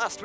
Last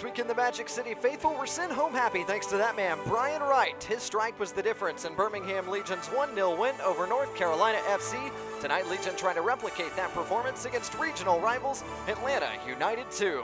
week, in the Magic City faithful were sent home happy thanks to that man, Brian Wright. His strike was the difference in Birmingham Legion's 1-0 win over North Carolina FC. Tonight, Legion trying to replicate that performance against regional rivals Atlanta United 2.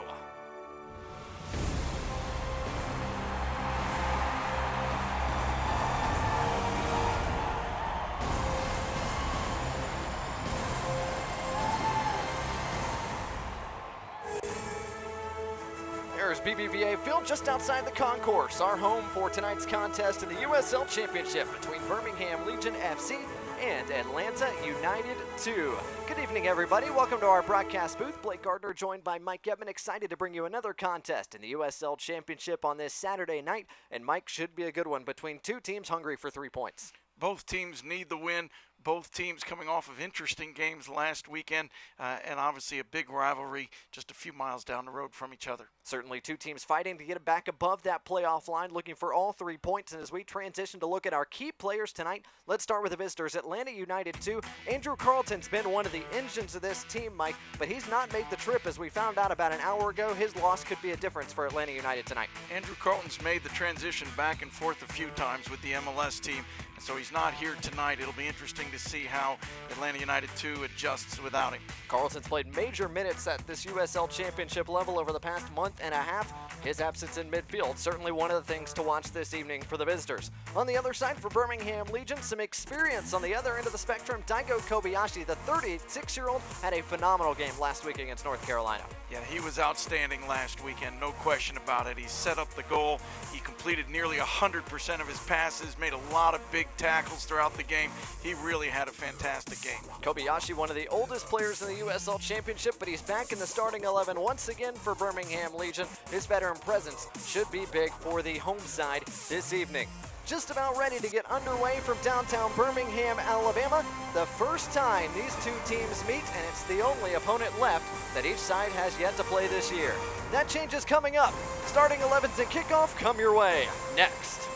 There's BBVA Field just outside the concourse, our home for tonight's contest in the USL Championship between Birmingham Legion FC and Atlanta United 2. Good evening, everybody. Welcome to our broadcast booth. Blake Gardner joined by Mike Getman, excited to bring you another contest in the USL Championship on this Saturday night. And Mike, should be a good one between two teams hungry for 3 points. Both teams need the win. Both teams coming off of interesting games last weekend, and obviously a big rivalry just a few miles down the road from each other. Certainly two teams fighting to get back above that playoff line, looking for all 3 points. And as we transition to look at our key players tonight, let's start with the visitors. Atlanta United 2. Andrew Carlton's been one of the engines of this team, Mike, but he's not made the trip. As we found out about an hour ago, his loss could be a difference for Atlanta United tonight. Andrew Carlton's made the transition back and forth a few times with the MLS team, so he's not here tonight. It'll be interesting to see how Atlanta United 2 adjusts without him. Carlton's played major minutes at this USL Championship level over the past month and a half. His absence in midfield, certainly one of the things to watch this evening for the visitors. On the other side for Birmingham Legion, some experience on the other end of the spectrum. Daiko Kobayashi, the 36-year-old, had a phenomenal game last week against North Carolina. Yeah, he was outstanding last weekend, no question about it. He set up the goal. He completed nearly 100% of his passes, made a lot of big tackles throughout the game. He really had a fantastic game. Kobayashi, one of the oldest players in the USL Championship, but he's back in the starting 11 once again for Birmingham Legion. His veteran presence should be big for the home side this evening. Just about ready to get underway from downtown Birmingham, Alabama. The first time these two teams meet, and it's the only opponent left that each side has yet to play this year. That change is coming up. Starting 11s and kickoff come your way next.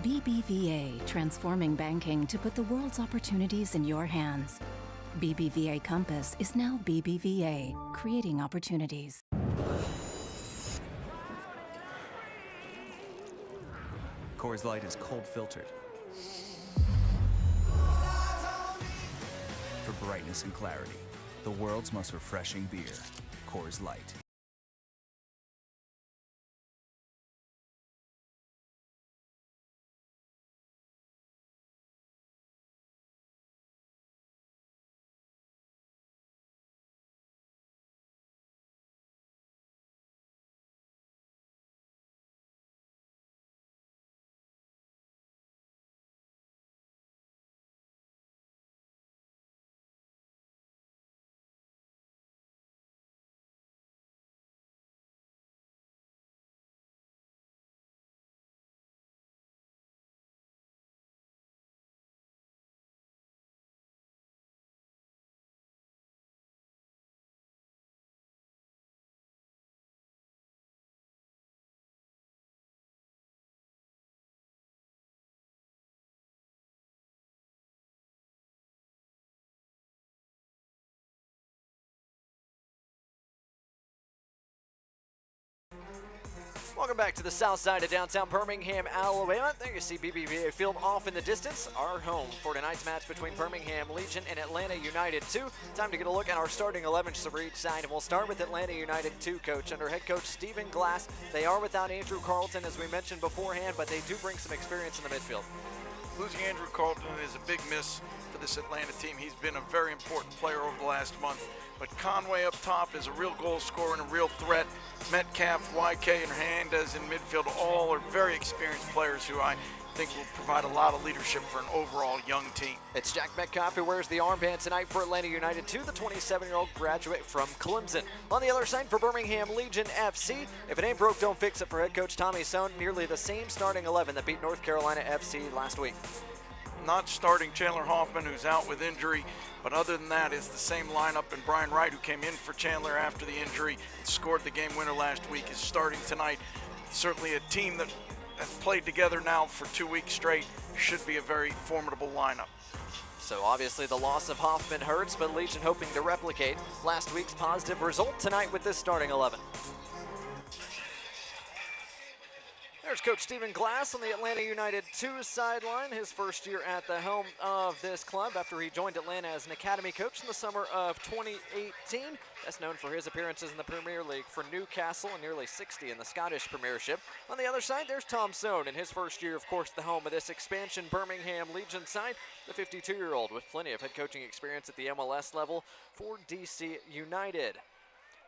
BBVA, transforming banking to put the world's opportunities in your hands. BBVA Compass is now BBVA, creating opportunities. Coors Light is cold filtered for brightness and clarity. The world's most refreshing beer, Coors Light. Welcome back to the south side of downtown Birmingham, Alabama. There you see BBVA Field off in the distance. Our home for tonight's match between Birmingham Legion and Atlanta United 2. Time to get a look at our starting 11s for each side, and we'll start with Atlanta United 2 coach under head coach Stephen Glass. They are without Andrew Carlton, as we mentioned beforehand, but they do bring some experience in the midfield. Losing Andrew Carlton is a big miss for this Atlanta team. He's been a very important player over the last month. But Conway up top is a real goal scorer and a real threat. Metcalf, YK, and Hernandez in midfield all are very experienced players who I think will provide a lot of leadership for an overall young team. It's Jack Metcalf who wears the armband tonight for Atlanta United 2, the 27-year-old graduate from Clemson. On the other side for Birmingham Legion FC, if it ain't broke, don't fix it for head coach Tommy Sohn. Nearly the same starting 11 that beat North Carolina FC last week. Not starting Chandler Hoffman, who's out with injury, but other than that, it's the same lineup, and Brian Wright, who came in for Chandler after the injury and scored the game winner last week, is starting tonight. Certainly a team that has played together now for 2 weeks straight. Should be a very formidable lineup. So obviously the loss of Hoffman hurts, but Legion hoping to replicate last week's positive result tonight with this starting 11. There's Coach Stephen Glass on the Atlanta United 2 sideline, his first year at the helm of this club after he joined Atlanta as an academy coach in the summer of 2018. Best known for his appearances in the Premier League for Newcastle and nearly 60 in the Scottish Premiership. On the other side, there's Tom Sohn in his first year, of course, the home of this expansion Birmingham Legion side, the 52-year-old with plenty of head coaching experience at the MLS level for DC United.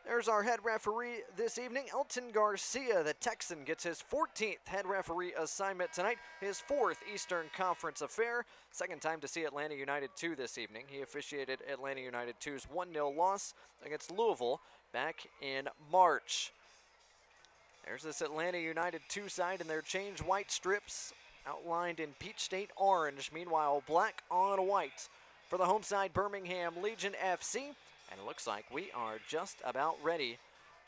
There's our head referee this evening, Elton Garcia. The Texan gets his 14th head referee assignment tonight, his 4th Eastern Conference affair. Second time to see Atlanta United 2 this evening. He officiated Atlanta United 2's 1-0 loss against Louisville back in March. There's this Atlanta United 2 side in their change white strips outlined in peach state orange. Meanwhile, black on white for the home side Birmingham Legion FC. And it looks like we are just about ready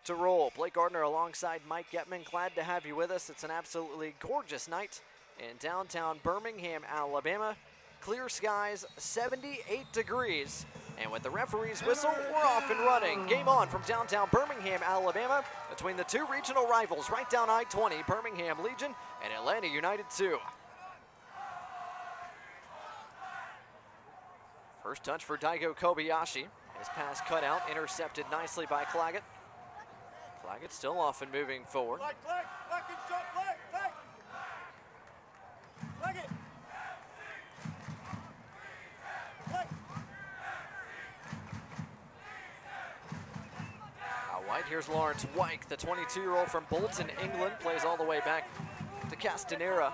to roll. Blake Gardner alongside Mike Getman. Glad to have you with us. It's an absolutely gorgeous night in downtown Birmingham, Alabama. Clear skies, 78 degrees. And with the referee's whistle, we're off and running. Game on from downtown Birmingham, Alabama, between the two regional rivals right down I-20, Birmingham Legion and Atlanta United 2. First touch for Daiko Kobayashi. His pass cut out, intercepted nicely by Claggett. Claggett still off and moving forward. Out wide, here's Lawrence Wyke, the 22-year-old from Bolton, England, plays all the way back to Castanera.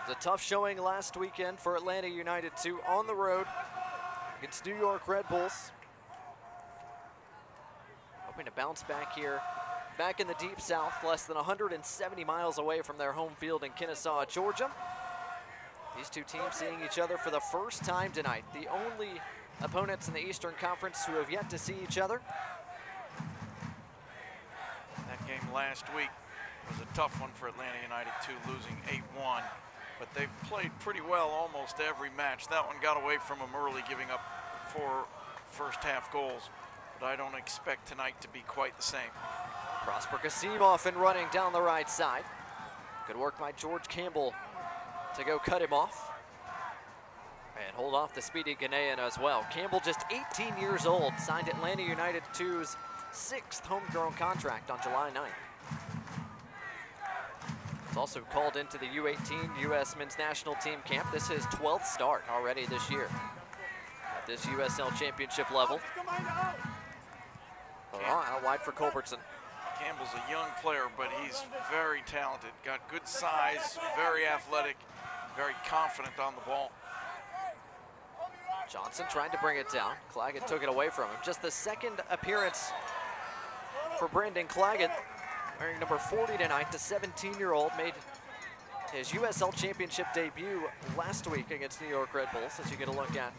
A tough showing last weekend for Atlanta United 2 on the road against New York Red Bulls. Hoping to bounce back here, back in the deep south, less than 170 miles away from their home field in Kennesaw, Georgia. These two teams seeing each other for the first time tonight. The only opponents in the Eastern Conference who have yet to see each other. That game last week was a tough one for Atlanta United 2, losing 8-1. But they've played pretty well almost every match. That one got away from them early, giving up 4 first-half goals. But I don't expect tonight to be quite the same. Prosper Kasim off and running down the right side. Good work by George Campbell to go cut him off. And hold off the speedy Ghanaian as well. Campbell, just 18 years old, signed Atlanta United 2's 6th homegrown contract on July 9th. Also called into the U18 U.S. men's national team camp. This is his 12th start already this year at this USL championship level. Out wide for Culbertson. Campbell's a young player, but he's very talented. Got good size, very athletic, very confident on the ball. Johnson tried to bring it down. Claggett took it away from him. Just the second appearance for Brendan Claggett, wearing number 40 tonight, the 17-year-old made his USL Championship debut last week against New York Red Bulls, as you get a look at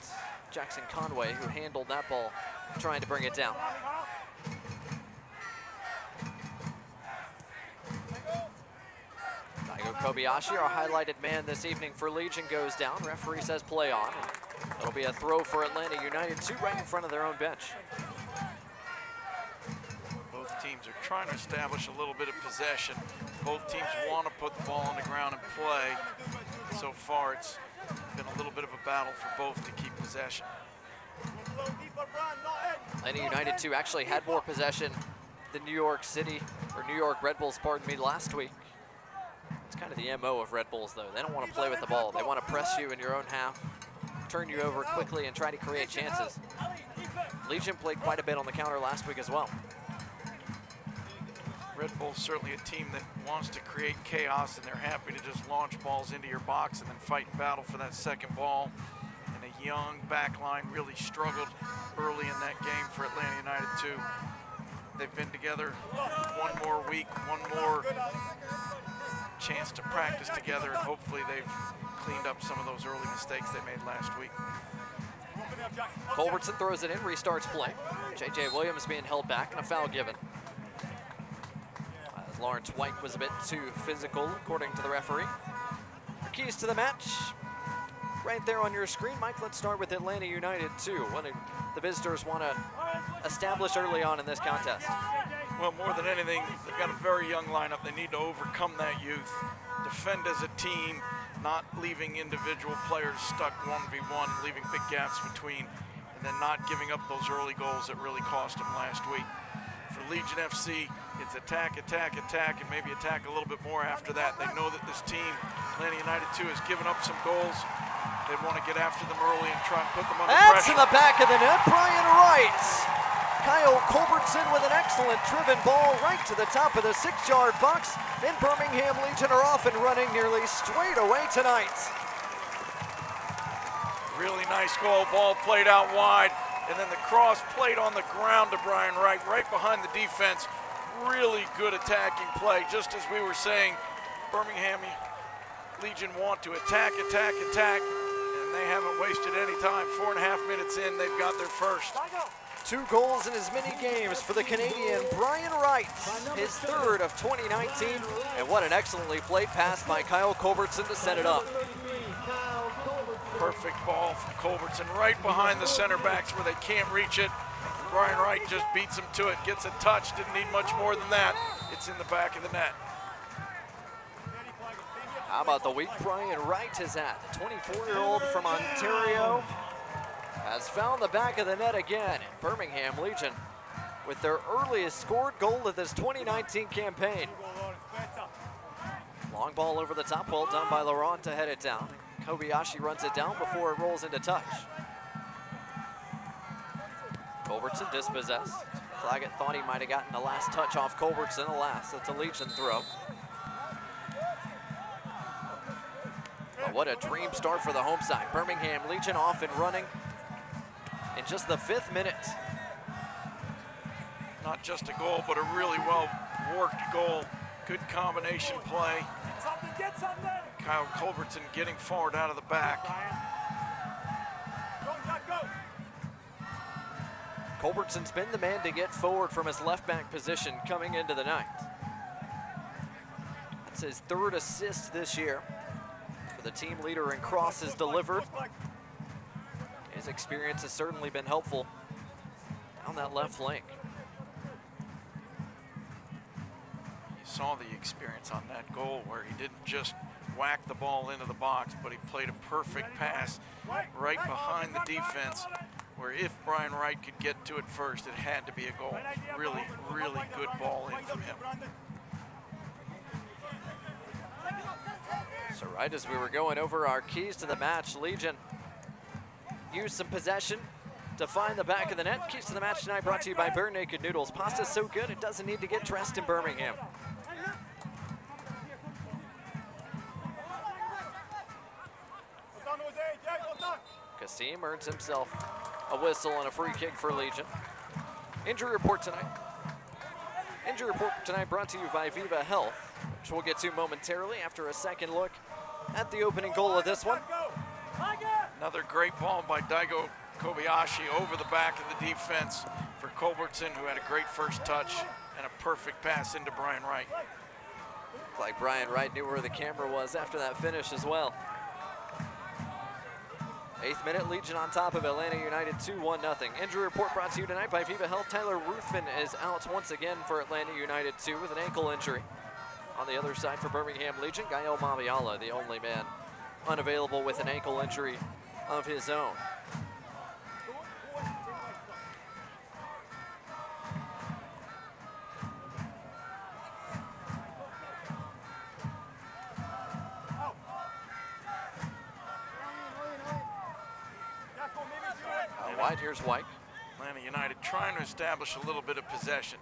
Jackson Conway, who handled that ball, trying to bring it down. Daiko Kobayashi, our highlighted man this evening for Legion, goes down. Referee says play on. It'll be a throw for Atlanta United 2 right in front of their own bench. teams are trying to establish a little bit of possession. Both teams want to put the ball on the ground and play. So far, it's been a little bit of a battle for both to keep possession. Atlanta United 2 actually had more possession than New York Red Bulls, pardon me, last week. It's kind of the MO of Red Bulls, though. They don't want to play with the ball. They want to press you in your own half, turn you over quickly, and try to create chances. Legion played quite a bit on the counter last week as well. Red Bull's certainly a team that wants to create chaos, and they're happy to just launch balls into your box and then fight and battle for that second ball. And a young back line really struggled early in that game for Atlanta United 2. They've been together one more week, one more chance to practice together, and hopefully they've cleaned up some of those early mistakes they made last week. Culbertson throws it in, restarts play. J.J. Williams being held back and a foul given. Lawrence White was a bit too physical, according to the referee. Your keys to the match, right there on your screen. Mike, let's start with Atlanta United 2. What do the visitors want to establish early on in this contest? Well, more than anything, they've got a very young lineup. They need to overcome that youth, defend as a team, not leaving individual players stuck 1v1, leaving big gaps between, and then not giving up those early goals that really cost them last week. For Legion FC, it's attack, attack, attack, and maybe attack a little bit more after that. They know that this team, Atlanta United 2, has given up some goals. They want to get after them early and try and put them under That's pressure. in the back of the net, Brian Wright. Kyle Culbertson with an excellent driven ball right to the top of the 6-yard box. And Birmingham Legion are off and running nearly straight away tonight. Really nice goal, ball played out wide, and then the cross played on the ground to Brian Wright, right behind the defense. Really good attacking play, just as we were saying. Birmingham Legion want to attack, attack, attack, and they haven't wasted any time. 4.5 minutes in, they've got their first. 2 goals in as many games for the Canadian Brian Wright, his 3rd of 2019. And what an excellently played pass by Kyle Culbertson to set it up. Perfect ball from Culbertson right behind the center backs where they can't reach it. Brian Wright just beats him to it, gets a touch, didn't need much more than that. It's in the back of the net. How about the week Brian Wright has had? The 24-year-old from Ontario has found the back of the net again. And Birmingham Legion with their earliest scored goal of this 2019 campaign. Long ball over the top, well done by Laurent to head it down. Kobayashi runs it down before it rolls into touch. Culbertson dispossessed. Claggett thought he might have gotten the last touch off Culbertson. Alas, it's a Legion throw. But what a dream start for the home side. Birmingham Legion off and running in just the 5th minute. Not just a goal, but a really well-worked goal. Good combination play. Kyle Culbertson getting forward out of the back. Culbertson's been the man to get forward from his left back position coming into the night. That's his 3rd assist this year for the team leader in crosses delivered. His experience has certainly been helpful on that left flank. You saw the experience on that goal where he didn't just whack the ball into the box, but he played a perfect pass right behind the defense, where if Brian Wright could get to it first, it had to be a goal. Really, really good ball in from him. So right as we were going over our keys to the match, Legion used some possession to find the back of the net. Keys to the match tonight brought to you by Bare Naked Noodles. Pasta's so good it doesn't need to get dressed in Birmingham. Kasim earns himself a whistle and a free kick for Legion. Injury report tonight. Injury report tonight brought to you by Viva Health, which we'll get to momentarily after a second look at the opening goal of this one. Another great ball by Daiko Kobayashi over the back of the defense for Culbertson, who had a great first touch and a perfect pass into Brian Wright. Looked like Brian Wright knew where the camera was after that finish as well. 8th minute, Legion on top of Atlanta United 2-1-0. Injury report brought to you tonight by Viva Health. Tyler Ruthven is out once again for Atlanta United 2 with an ankle injury. On the other side for Birmingham Legion, Gael Mabiala, the only man unavailable with an ankle injury of his own. Wide, here's White. Atlanta United trying to establish a little bit of possession.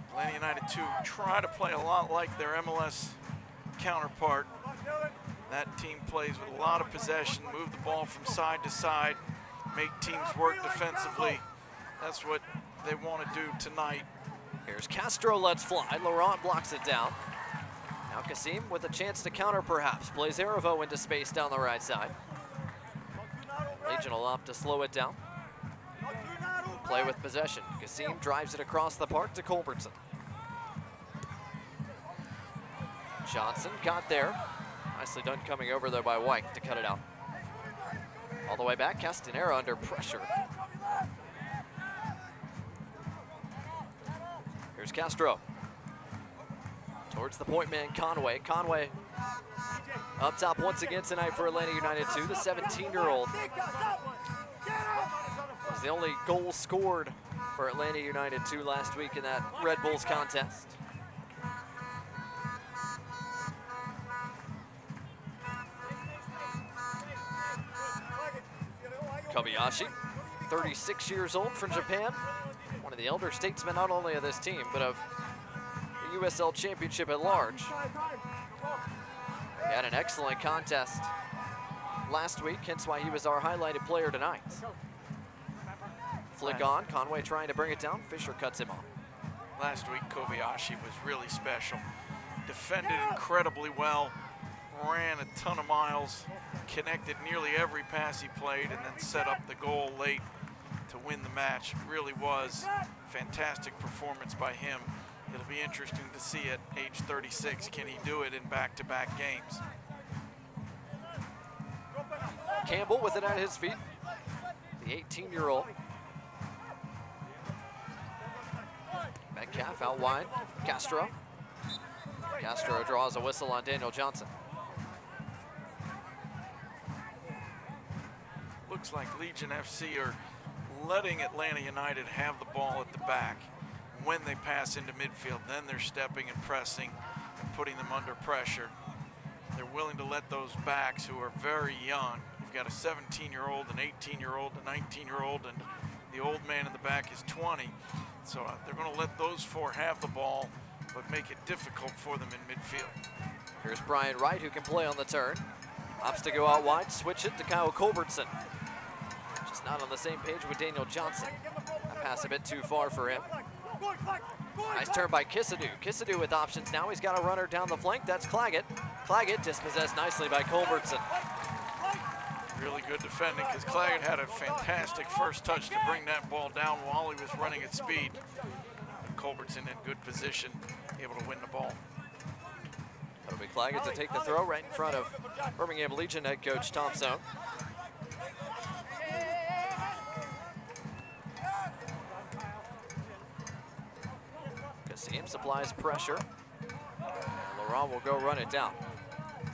Atlanta United 2 try to play a lot like their MLS counterpart. That team plays with a lot of possession, move the ball from side to side, make teams work defensively. That's what they want to do tonight. Here's Castro, lets fly. Laurent blocks it down. Now Kasim with a chance to counter perhaps. Plays Aravo into space down the right side. Legion will opt to slow it down. Play with possession. Kasim drives it across the park to Culbertson. Johnson got there. Nicely done coming over though by White to cut it out. All the way back, Castanera under pressure. Here's Castro. Towards the point man, Conway. Conway up top once again tonight for Atlanta United 2, the 17-year-old. Was the only goal scored for Atlanta United 2 last week in that Red Bulls contest. Kobayashi, 36 years old from Japan. One of the elder statesmen not only of this team, but of the USL Championship at large. He had an excellent contest last week, hence why he was our highlighted player tonight. Flick on, Conway trying to bring it down, Fisher cuts him off. Last week, Kobayashi was really special. Defended incredibly well, ran a ton of miles, connected nearly every pass he played, and then set up the goal late to win the match. Really was fantastic performance by him. It'll be interesting to see at age 36, can he do it in back-to-back games? Campbell with it at his feet, the 18-year-old. Metcalf out wide, Castro. Castro draws a whistle on Daniel Johnson. Looks like Legion FC are letting Atlanta United have the ball at the back. When they pass into midfield, then they're stepping and pressing and putting them under pressure. They're willing to let those backs who are very young, you've got a 17-year-old, an 18-year-old, a 19-year-old, and the old man in the back is 20. So they're going to let those four have the ball, but make it difficult for them in midfield. Here's Brian Wright, who can play on the turn. Opts to go out wide, switch it to Kyle Culbertson. Just not on the same page with Daniel Johnson. That pass a bit too far for him. Nice turn by Kisadu. Kisadu with options now. He's got a runner down the flank. That's Claggett. Claggett dispossessed nicely by Culbertson. Really good defending because Claggett had a fantastic first touch to bring that ball down while he was running at speed. And Culbertson in good position, able to win the ball. That'll be Claggett to take the throw right in front of Birmingham Legion head coach Thompson. Kasim supplies pressure. Laurent will go run it down.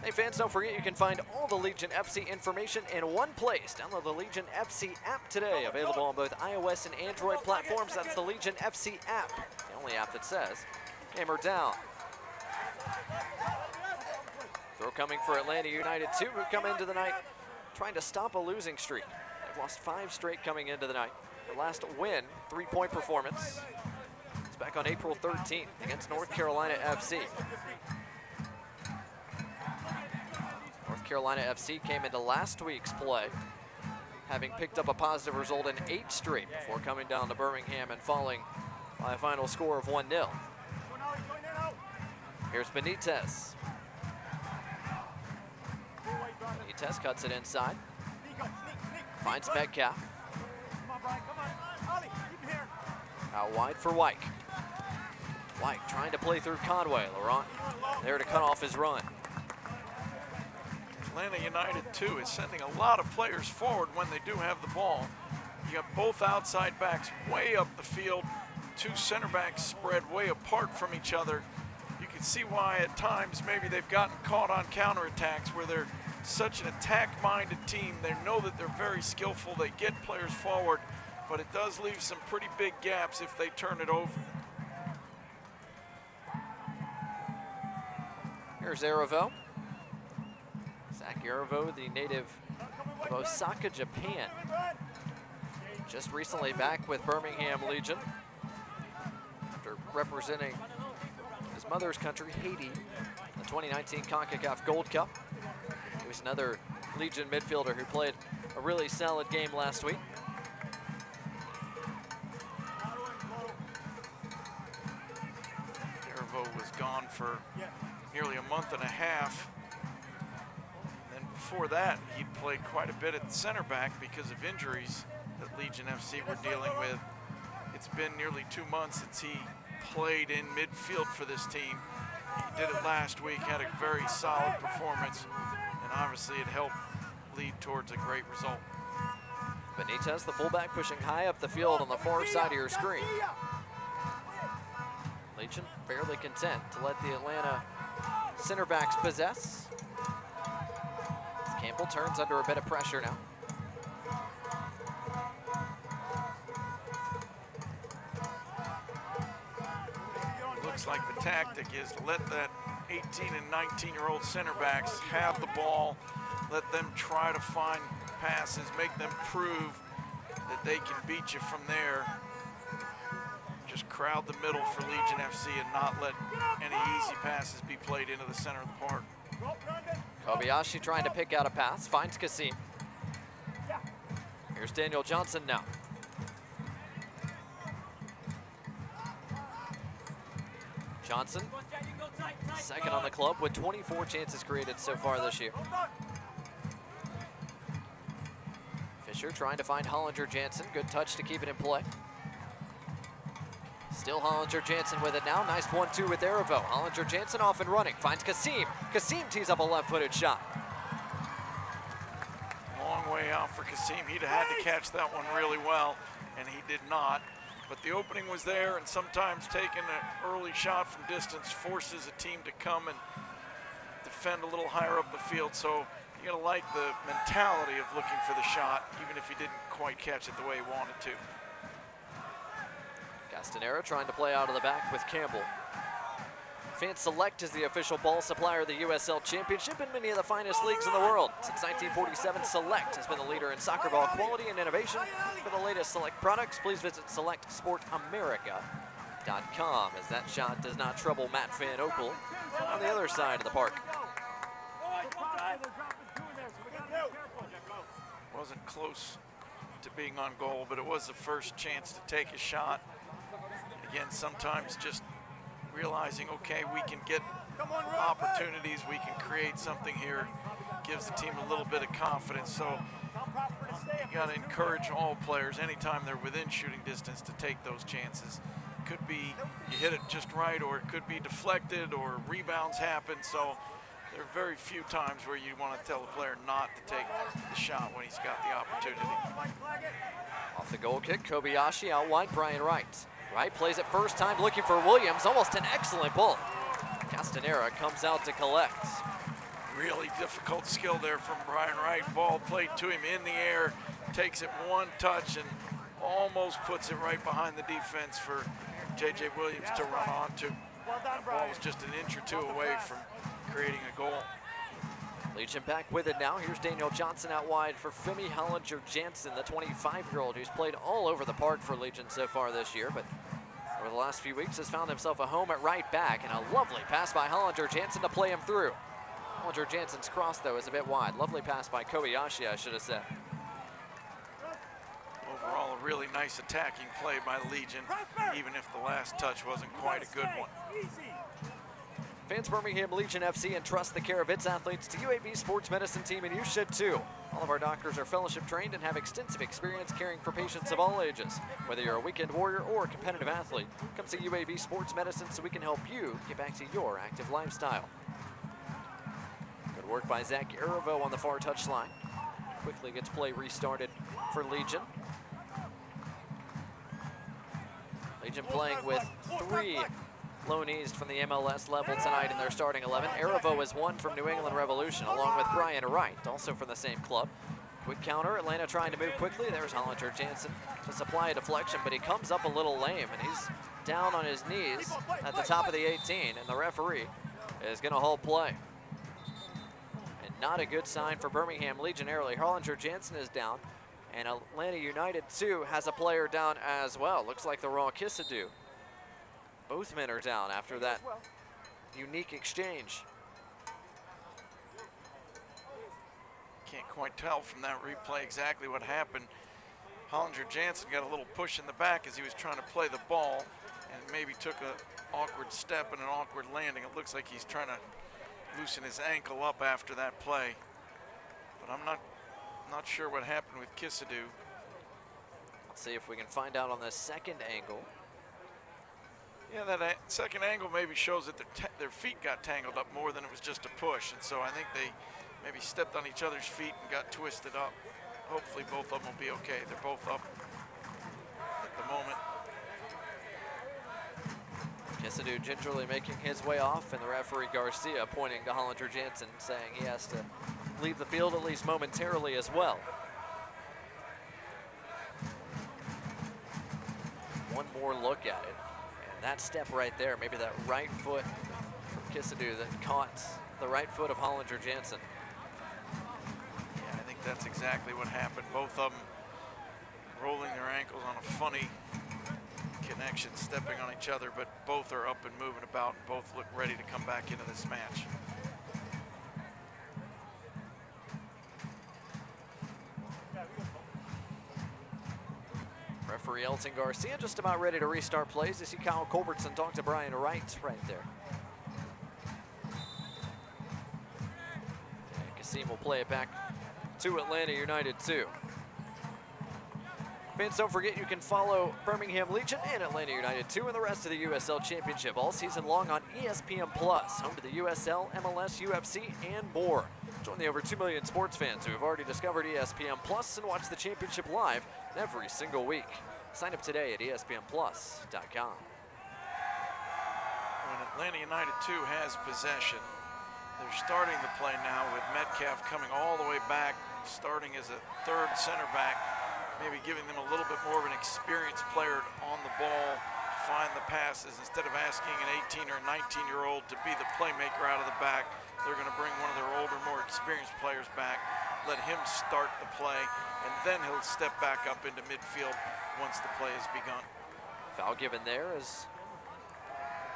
Hey fans, don't forget you can find all the Legion FC information in one place. Download the Legion FC app today. Available on both iOS and Android platforms. That's the Legion FC app. The only app that says hammer down. Throw coming for Atlanta United 2, who come into the night trying to stop a losing streak. They've lost 5 straight coming into the night. Their last win, 3-point performance. It's back on April 13th against North Carolina FC. North Carolina FC came into last week's play, having picked up a positive result in 8 straight before coming down to Birmingham and falling by a final score of 1-0. Here's Benitez. Benitez cuts it inside. Finds Metcalf. Out wide for White. White trying to play through Conway. Laurent there to cut off his run. Atlanta United, too, is sending a lot of players forward when they do have the ball. You got both outside backs way up the field, two center backs spread way apart from each other. You can see why at times maybe they've gotten caught on counterattacks where they're such an attack-minded team. They know that they're very skillful. They get players forward, but it does leave some pretty big gaps if they turn it over. Here's Aravo. Zach Aravo, the native of Osaka, Japan. Just recently back with Birmingham Legion after representing his mother's country, Haiti, in the 2019 CONCACAF Gold Cup. He was another Legion midfielder who played a really solid game last week. Aravo was gone for nearly a month and a half. And before that, he'd played quite a bit at center back because of injuries that Legion FC were dealing with. It's been nearly 2 months since he played in midfield for this team. He did it last week, had a very solid performance, and obviously it helped lead towards a great result. Benitez, the fullback, pushing high up the field on the far side of your screen. Legion fairly content to let the Atlanta center backs possess. Campbell turns under a bit of pressure now. Looks like the tactic is to let that 18 and 19-year-old center backs have the ball, let them try to find passes, make them prove that they can beat you from there. Just crowd the middle for Legion FC and not let any easy passes be played into the center of the park. Kobayashi trying to pick out a pass, finds Kasim. Here's Daniel Johnson now. Johnson, second on the club with 24 chances created so far this year. Fisher trying to find Hollinger Jansen, good touch to keep it in play. Still Hollinger Jansen with it now. Nice 1-2 with Aravo. Hollinger Jansen off and running. Finds Kasim. Kasim tees up a left-footed shot. Long way out for Kasim. He'd have had to catch that one really well, and he did not. But the opening was there, and sometimes taking an early shot from distance forces a team to come and defend a little higher up the field. So you gotta like the mentality of looking for the shot, even if he didn't quite catch it the way he wanted to. Castanera trying to play out of the back with Campbell. Fan Select is the official ball supplier of the USL Championship and many of the finest leagues in the world. Since 1947, Select has been the leader in soccer ball quality and innovation. For the latest Select products, please visit selectsportamerica.com, as that shot does not trouble Matt Van Opel on the other side of the park. Wasn't close to being on goal, but it was the first chance to take a shot. Again, sometimes just realizing, okay, we can get opportunities, we can create something here, gives the team a little bit of confidence. So you got to encourage all players anytime they're within shooting distance to take those chances. Could be you hit it just right, or it could be deflected, or rebounds happen. So there are very few times where you want to tell a player not to take the shot when he's got the opportunity. Off the goal kick, Kobayashi out wide, Brian Wright. Wright plays it first time, looking for Williams, almost an excellent ball. Castanera comes out to collect. Really difficult skill there from Brian Wright. Ball played to him in the air, takes it one touch and almost puts it right behind the defense for J.J. Williams to run onto. That ball was just an inch or two away from creating a goal. Legion back with it now. Here's Daniel Johnson out wide for Femi Hollinger Jansen, the 25-year-old who's played all over the park for Legion so far this year, but over the last few weeks has found himself a home at right back, and a lovely pass by Hollinger Jansen to play him through. Hollinger Jansen's cross, though, is a bit wide. Lovely pass by Kobayashi, I should have said. Overall, a really nice attacking play by Legion, even if the last touch wasn't quite a good one. Fans Birmingham Legion FC entrust the care of its athletes to UAB Sports Medicine Team, and you should too. All of our doctors are fellowship trained and have extensive experience caring for patients of all ages. Whether you're a weekend warrior or a competitive athlete, come see UAB Sports Medicine so we can help you get back to your active lifestyle. Good work by Zach Erivo on the far touchline. Quickly gets play restarted for Legion. Legion playing with 3 loanees from the MLS level tonight in their starting 11. Erivo is 1 from New England Revolution, along with Brian Wright, also from the same club. Quick counter, Atlanta trying to move quickly. There's Hollinger Jansen to supply a deflection, but he comes up a little lame, and he's down on his knees at the top of the 18, and the referee is going to hold play. And not a good sign for Birmingham Legion early. Hollinger Jansen is down, and Atlanta United 2 has a player down as well. Looks like the Raw Kissadoo. Both men are down after that unique exchange. Can't quite tell from that replay exactly what happened. Hollinger Jansen got a little push in the back as he was trying to play the ball and maybe took an awkward step and an awkward landing. It looks like he's trying to loosen his ankle up after that play. But I'm not sure what happened with Kissadoo. Let's see if we can find out on the second angle. Yeah, that second angle maybe shows that their feet got tangled up more than it was just a push. And so I think they maybe stepped on each other's feet and got twisted up. Hopefully both of them will be okay. They're both up at the moment. Kissadoo gingerly making his way off, and the referee Garcia pointing to Hollinger Jansen, saying he has to leave the field at least momentarily as well. One more look at it, and that step right there, maybe that right foot from Kissadoo that caught the right foot of Hollinger Jansen. Yeah, I think that's exactly what happened. Both of them rolling their ankles on a funny connection, stepping on each other, but both are up and moving about, and both look ready to come back into this match. Referee Elton Garcia just about ready to restart plays. You see Kyle Culbertson talk to Brian Wright right there. And Kasim will play it back to Atlanta United 2. Fans, don't forget you can follow Birmingham Legion and Atlanta United 2 and the rest of the USL Championship all season long on ESPN+, home to the USL, MLS, UFC, and more. Join the over 2 million sports fans who have already discovered ESPN+ and watch the championship live every single week. Sign up today at ESPNplus.com. When Atlanta United 2 has possession, they're starting the play now with Metcalf coming all the way back, starting as a third center back, maybe giving them a little bit more of an experienced player on the ball, find the passes. Instead of asking an 18 or 19-year-old to be the playmaker out of the back, they're going to bring one of their older, more experienced players back, let him start the play, and then he'll step back up into midfield once the play has begun. Foul given there as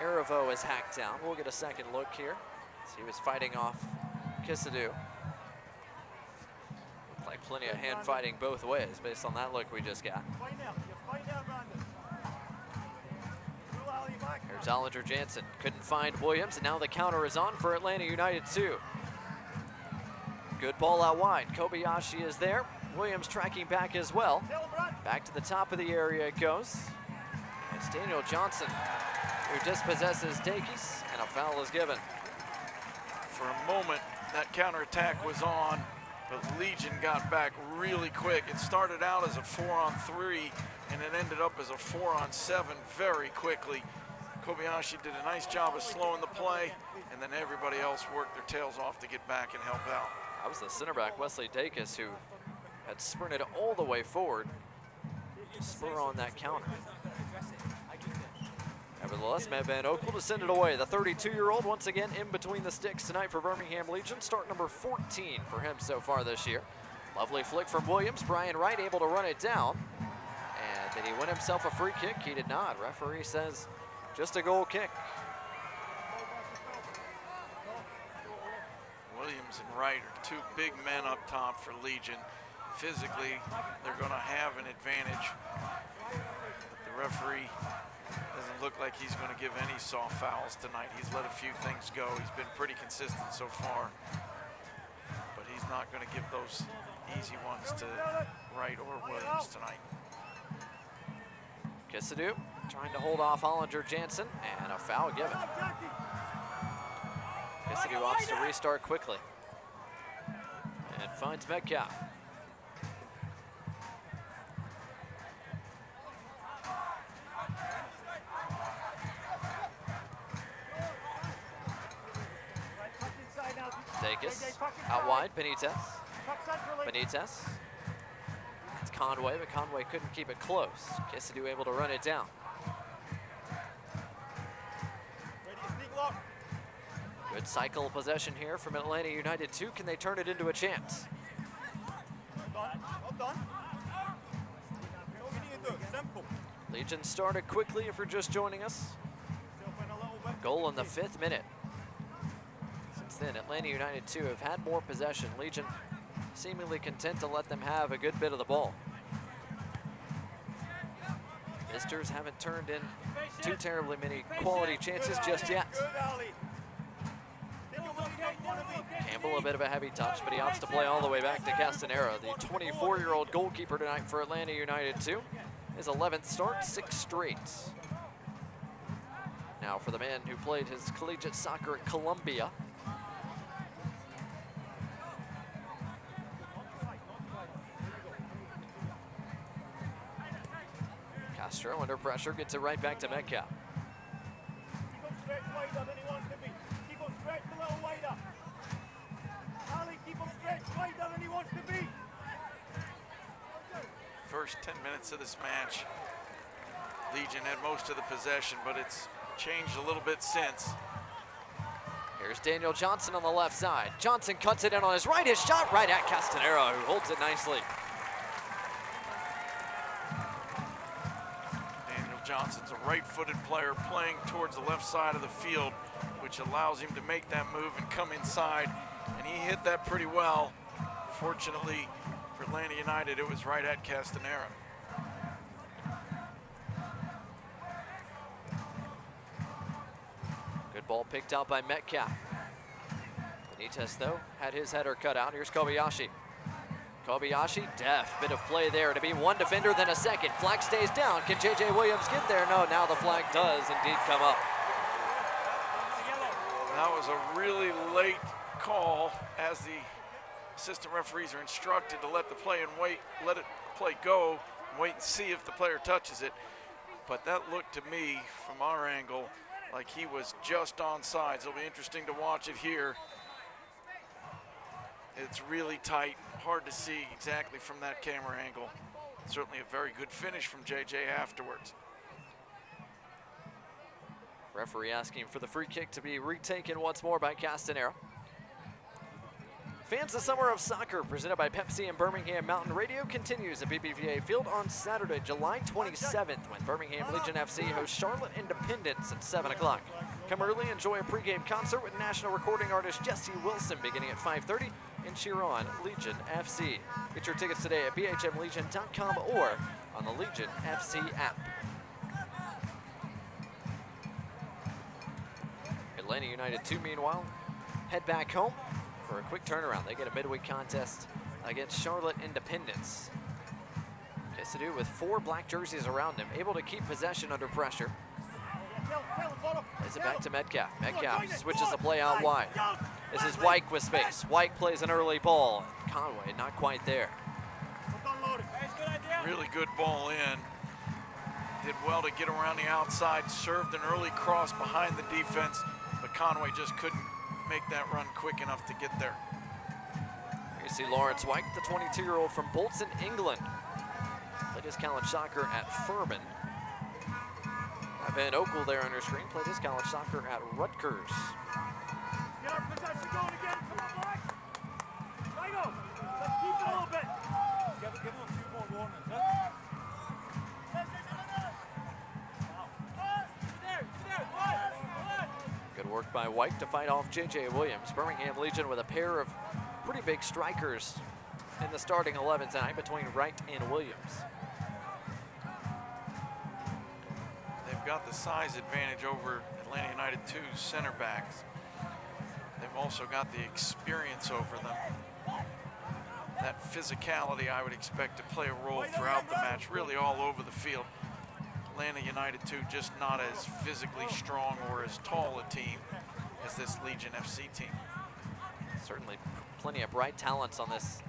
Erivo is hacked down. We'll get a second look here. So he was fighting off Kissadoo. Looked like plenty of hand fighting both ways based on that look we just got. Here's Hollinger Jansen. Couldn't find Williams, and now the counter is on for Atlanta United 2. Good ball out wide. Kobayashi is there. Williams tracking back as well. Back to the top of the area it goes. It's Daniel Johnson who dispossesses Dakis, and a foul is given. For a moment, that counterattack was on, but Legion got back really quick. It started out as a 4-on-3, and it ended up as a 4-on-7 very quickly. Kobayashi did a nice job of slowing the play, and then everybody else worked their tails off to get back and help out. That was the center back, Wesley Dakis, who had sprinted all the way forward to spur on that counter. Nevertheless, Matt Van Oekel to send it away. The 32-year-old once again in between the sticks tonight for Birmingham Legion. Start number 14 for him so far this year. Lovely flick from Williams. Brian Wright able to run it down. And did he win himself a free kick? He did not. Referee says just a goal kick. Williams and Wright are two big men up top for Legion. Physically, they're going to have an advantage. But the referee doesn't look like he's going to give any soft fouls tonight. He's let a few things go. He's been pretty consistent so far. But he's not going to give those easy ones to Wright or Williams tonight. Kissadoo trying to hold off Hollinger Jansen, and a foul given. Kissadoo opts to restart quickly. finds Metcalf. Dacus out wide, Benitez. Benitez. It's Conway, but Conway couldn't keep it close. Kisadu able to run it down. Good cycle of possession here from Atlanta United 2. Can they turn it into a chance? Legion started quickly if you're just joining us. Goal in the 5th minute. Since then, Atlanta United 2 have had more possession. Legion seemingly content to let them have a good bit of the ball. Visitors haven't turned in too terribly many quality chances just yet. Campbell, a bit of a heavy touch, but he opts to play all the way back to Castanera. The 24-year-old goalkeeper tonight for Atlanta United 2. His 11th start, 6 straight. Now for the man who played his collegiate soccer at Columbia. Castro under pressure, gets it right back to Metcalf. First 10 minutes of this match, Legion had most of the possession, but it's changed a little bit since. Here's Daniel Johnson on the left side. Johnson cuts it in on his right. His shot right at Castanera, who holds it nicely. Daniel Johnson's a right-footed player playing towards the left side of the field, which allows him to make that move and come inside, and he hit that pretty well. Fortunately for Atlanta United, it was right at Castanera. Good ball picked out by Metcalf. Benitez, though, had his header cut out. Here's Kobayashi. Kobayashi, deft. Bit of play there to be one defender, then a second. Flag stays down. Can J.J. Williams get there? No, now the flag does indeed come up. That was a really late call, as the assistant referees are instructed to let the play and wait, let it play go, and wait and see if the player touches it. But that looked to me, from our angle, like he was just onside. So it'll be interesting to watch it here. It's really tight, hard to see exactly from that camera angle. Certainly a very good finish from JJ afterwards. Referee asking for the free kick to be retaken once more by Castanera. Fans, the Summer of Soccer, presented by Pepsi and Birmingham Mountain Radio, continues at BBVA Field on Saturday, July 27th, when Birmingham Legion FC hosts Charlotte Independence at 7 o'clock. Come early, enjoy a pregame concert with national recording artist Jesse Wilson beginning at 5:30 and cheer on Legion FC. Get your tickets today at bhmlegion.com or on the Legion FC app. Atlanta United 2, meanwhile, head back home for a quick turnaround. They get a midweek contest against Charlotte Independence. Kisadu with 4 black jerseys around him, able to keep possession under pressure. Plays it back to Metcalf. Metcalf switches the play out wide. This is Wyke with space. Wyke plays an early ball. Conway not quite there. Really good ball in. Did well to get around the outside, served an early cross behind the defense, but Conway just couldn't make that run quick enough to get there. You see Lawrence Wyke, the 22-year-old from Bolton, England. Played his college soccer at Furman. Van Okel there on your screen, played his college soccer at Rutgers. Get our possession going again. Come on, Black. Daiko, let's keep it a little bit. Give him a few more warnings, huh? Good work by Wyke to fight off J.J. Williams. Birmingham Legion with a pair of pretty big strikers in the starting 11 tonight between Wright and Williams. They've got the size advantage over Atlanta United 2's center backs. They've also got the experience over them. That physicality I would expect to play a role throughout the match, really all over the field. Atlanta United 2 just not as physically strong or as tall a team as this Legion FC team. Certainly Plenty of bright talents on this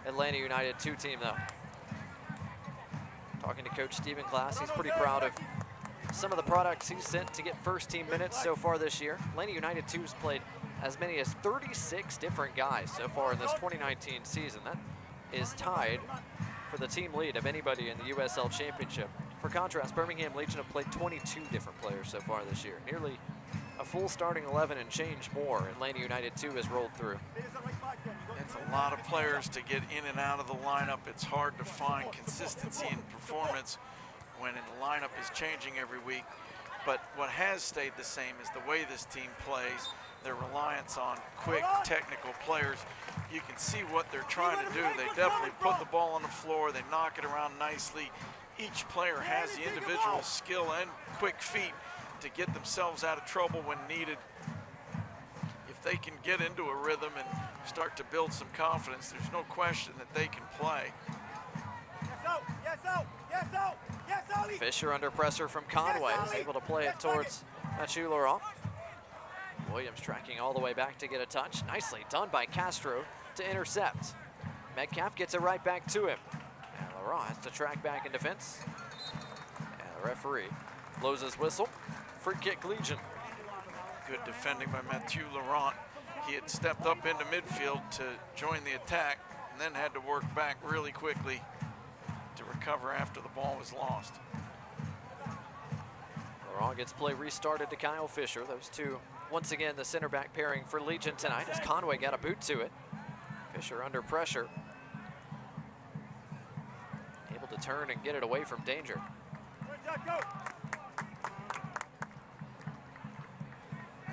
Atlanta United 2 team, though. Talking to Coach Stephen Glass, he's pretty proud of some of the products he's sent to get first team minutes so far this year. Atlanta United 2's played as many as 36 different guys so far in this 2019 season. That is tied for the team lead of anybody in the USL Championship. For contrast, Birmingham Legion have played 22 different players so far this year. Nearly a full starting 11 and change more Atlanta United 2 has rolled through. It's a lot of players to get in and out of the lineup. It's hard to find consistency in performance when the lineup is changing every week. But what has stayed the same is the way this team plays, their reliance on quick, technical players. You can see what they're trying to do. They definitely put the ball on the floor. They knock it around nicely. Each player has the individual skill and quick feet to get themselves out of trouble when needed. If they can get into a rhythm and start to build some confidence, there's no question that they can play. Fisher under pressure from Conway is able to play it towards Mathieu Laurent. Williams tracking all the way back to get a touch. Nicely done by Castro to intercept. Metcalf gets it right back to him. And Laurent has to track back in defense. And the referee blows his whistle. Free kick Legion. Good defending by Mathieu Laurent. He had stepped up into midfield to join the attack and then had to work back really quickly to recover after the ball was lost. Laurent gets play restarted to Kyle Fisher. Those two, once again, the center back pairing for Legion tonight as Conway got a boot to it. Fisher under pressure. Able to turn and get it away from danger.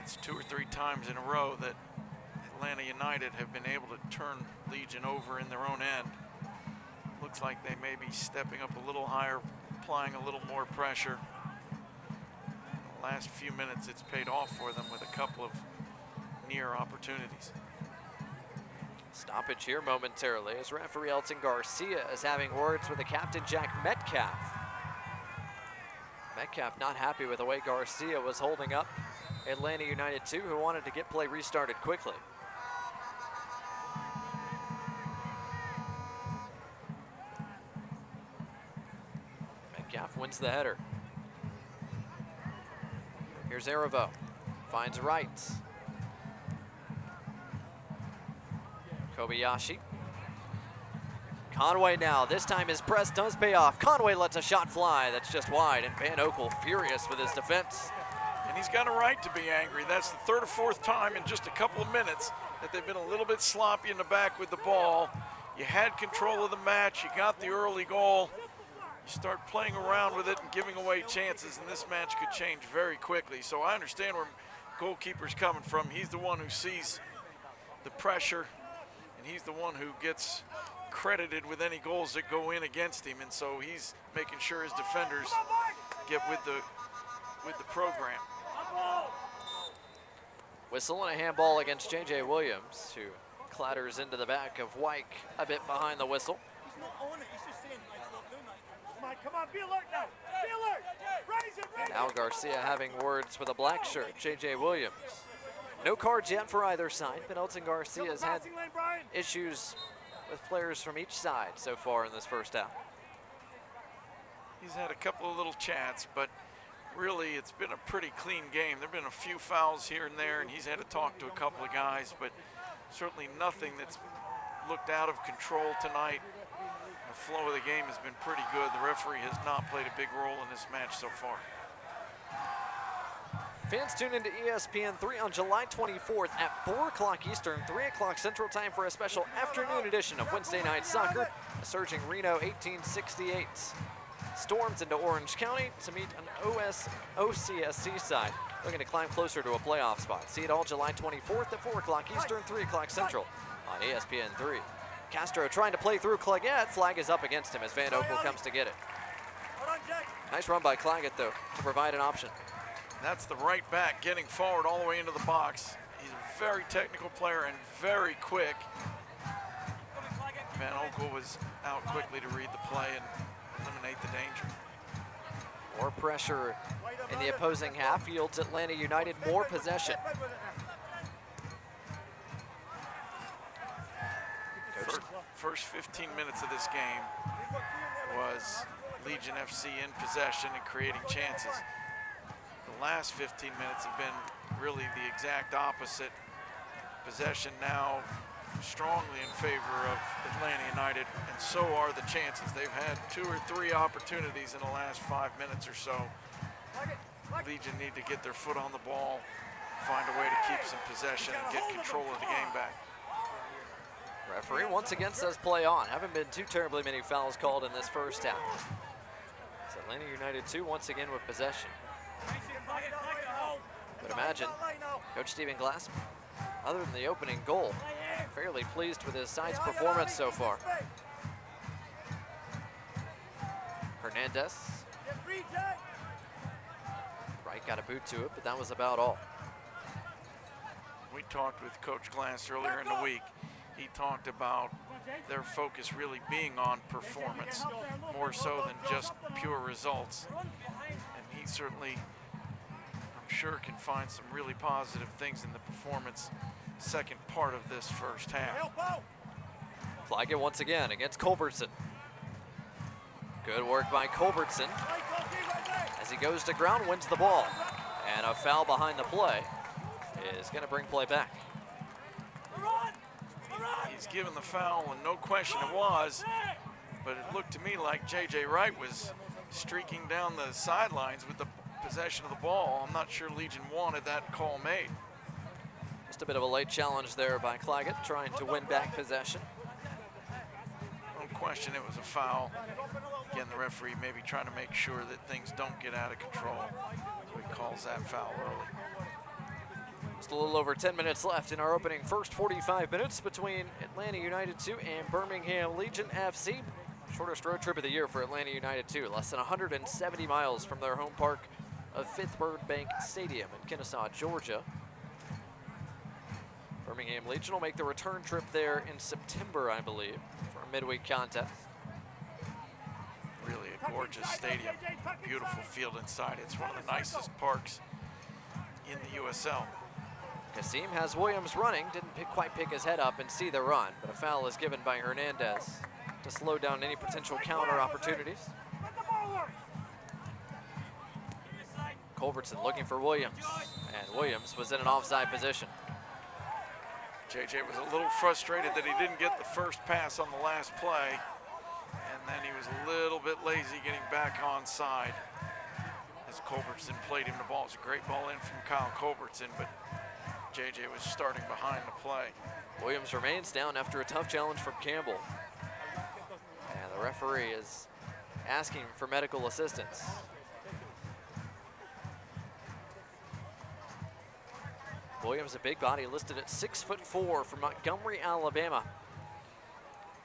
It's 2 or 3 times in a row that Atlanta United have been able to turn Legion over in their own end. Looks like they may be stepping up a little higher, applying a little more pressure. The last few minutes it's paid off for them with a couple of near opportunities. Stoppage here momentarily as referee Elton Garcia is having words with the captain Jack Metcalf. Metcalf not happy with the way Garcia was holding up Atlanta United 2, who wanted to get play restarted quickly. Metcalf wins the header. Here's Aravo, finds Wright. Kobayashi. Conway now, this time his press does pay off. Conway lets a shot fly that's just wide, and Van Oekel furious with his defense. And he's got a right to be angry. That's the 3rd or 4th time in just a couple of minutes that they've been a little bit sloppy in the back with the ball. You had control of the match, you got the early goal. You start playing around with it and giving away chances, and this match could change very quickly. So I understand where goalkeeper's coming from. He's the one who sees the pressure, and he's the one who gets credited with any goals that go in against him, and so he's making sure his defenders get with the program. Whistle and a handball against J.J. Williams, who clatters into the back of Wyke a bit behind the whistle. He's not on it, he's just saying, like, doing that. Come on, be alert now. Be alert. Raise it, raise it. Now Garcia having words with a black shirt, J.J. Williams. No cards yet for either side, but Elton Garcia's had issues with players from each side so far in this first half. He's had a couple of little chats, but really it's been a pretty clean game. There have been a few fouls here and there, and he's had to talk to a couple of guys, but certainly nothing that's looked out of control tonight. The flow of the game has been pretty good. The referee has not played a big role in this match so far. Fans tune into ESPN3 on July 24th at 4 o'clock Eastern, 3 o'clock Central Time for a special afternoon edition of Wednesday Night Soccer. A surging Reno 1868 storms into Orange County to meet an OCSC side looking to climb closer to a playoff spot. See it all July 24th at 4 o'clock Eastern, 3 o'clock Central on ESPN3. Castro trying to play through Claggett. Flag is up against him as Van Oekel comes to get it. Nice run by Claggett, though, to provide an option. That's the right back getting forward all the way into the box. He's a very technical player and very quick. Van Oekel was out quickly to read the play and eliminate the danger. More pressure in the opposing half yields Atlanta United more possession. First 15 minutes of this game was Legion FC in possession and creating chances. The last 15 minutes have been really the exact opposite. Possession now strongly in favor of Atlanta United, and so are the chances. They've had 2 or 3 opportunities in the last 5 minutes or so. Legion need to get their foot on the ball, find a way to keep some possession and get control of the game back. Referee once again says play on. Haven't been too terribly many fouls called in this first half. It's Atlanta United 2 once again with possession. But imagine Coach Stephen Glass, other than the opening goal, fairly pleased with his side's performance so far. Hernandez. Wright got a boot to it, but that was about all. We talked with Coach Glass earlier in the week. He talked about their focus really being on performance, more so than just pure results. And he certainly, I'm sure, can find some really positive things in the performance second part of this first half. Claggett once again against Culbertson. Good work by Culbertson. As he goes to ground, wins the ball. And a foul behind the play is going to bring play back. He's given the foul, and no question it was, but it looked to me like J.J. Wright was streaking down the sidelines with the possession of the ball. I'm not sure Legion wanted that call made. Just a bit of a late challenge there by Claggett, trying to win back possession. No question it was a foul. Again, the referee maybe trying to make sure that things don't get out of control. So he calls that foul early. Just a little over 10 minutes left in our opening first 45 minutes between Atlanta United 2 and Birmingham Legion FC. Shortest road trip of the year for Atlanta United 2, less than 170 miles from their home park of Fifth Third Bank Stadium in Kennesaw, Georgia. Birmingham Legion will make the return trip there in September, I believe, for a midweek contest. Really a gorgeous stadium, beautiful field inside. It's one of the nicest parks in the USL. Kasim has Williams running, didn't quite pick his head up and see the run, but a foul is given by Hernandez to slow down any potential counter opportunities. Culbertson looking for Williams, and Williams was in an offside position. JJ was a little frustrated that he didn't get the first pass on the last play, and then he was a little bit lazy getting back onside as Culbertson played him the ball. It was a great ball in from Kyle Culbertson, but JJ was starting behind the play. Williams remains down after a tough challenge from Campbell. And the referee is asking for medical assistance. Williams, a big body, listed at 6'4" from Montgomery, Alabama.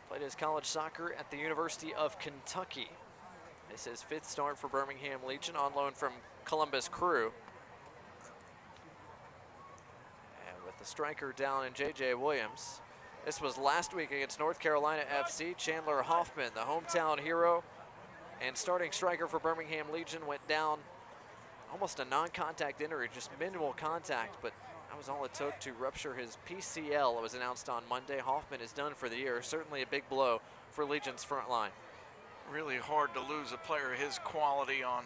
Played his college soccer at the University of Kentucky. This is 5th start for Birmingham Legion, on loan from Columbus Crew. And with the striker down in J.J. Williams, this was last week against North Carolina FC. Chandler Hoffman, the hometown hero and starting striker for Birmingham Legion, went down almost a non-contact injury, just minimal contact, but that was all it took to rupture his PCL. It was announced on Monday. Hoffman is done for the year. Certainly a big blow for Legion's front line. Really hard to lose a player of his quality on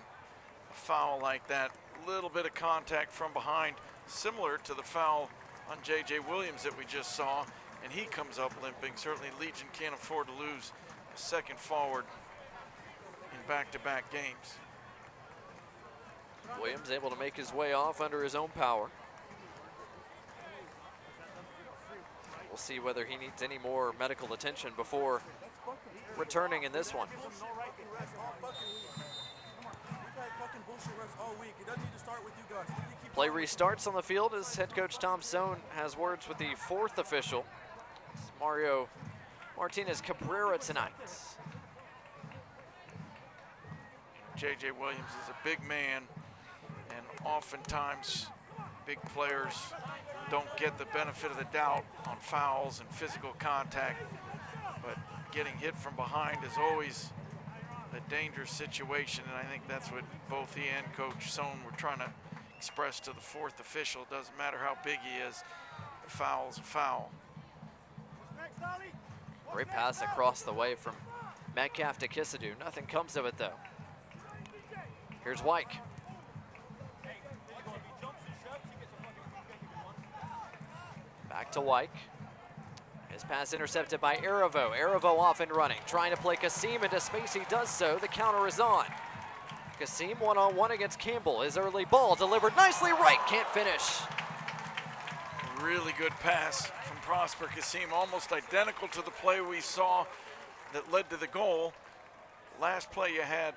a foul like that. A little bit of contact from behind, similar to the foul on J.J. Williams that we just saw, and he comes up limping. Certainly Legion can't afford to lose a second forward in back-to-back games. Williams able to make his way off under his own power. We'll see whether he needs any more medical attention before returning in this one. Play restarts on the field as head coach Tom Sohn has words with the 4th official. It's Mario Martinez Cabrera tonight. J.J. Williams is a big man, and oftentimes big players don't get the benefit of the doubt on fouls and physical contact, but getting hit from behind is always a dangerous situation, and I think that's what both he and Coach Sohn were trying to express to the 4th official. It doesn't matter how big he is, the foul's a foul. Great pass across the way from Metcalf to Kisadu. Nothing comes of it though. Here's Wyke. Back to Wyke. His pass intercepted by Aravo. Aravo off and running, trying to play Kasim into space. He does so. The counter is on. Kasim one-on-one against Campbell. His early ball delivered nicely right. Can't finish. Really good pass from Prosper Kasim, almost identical to the play we saw that led to the goal. Last play you had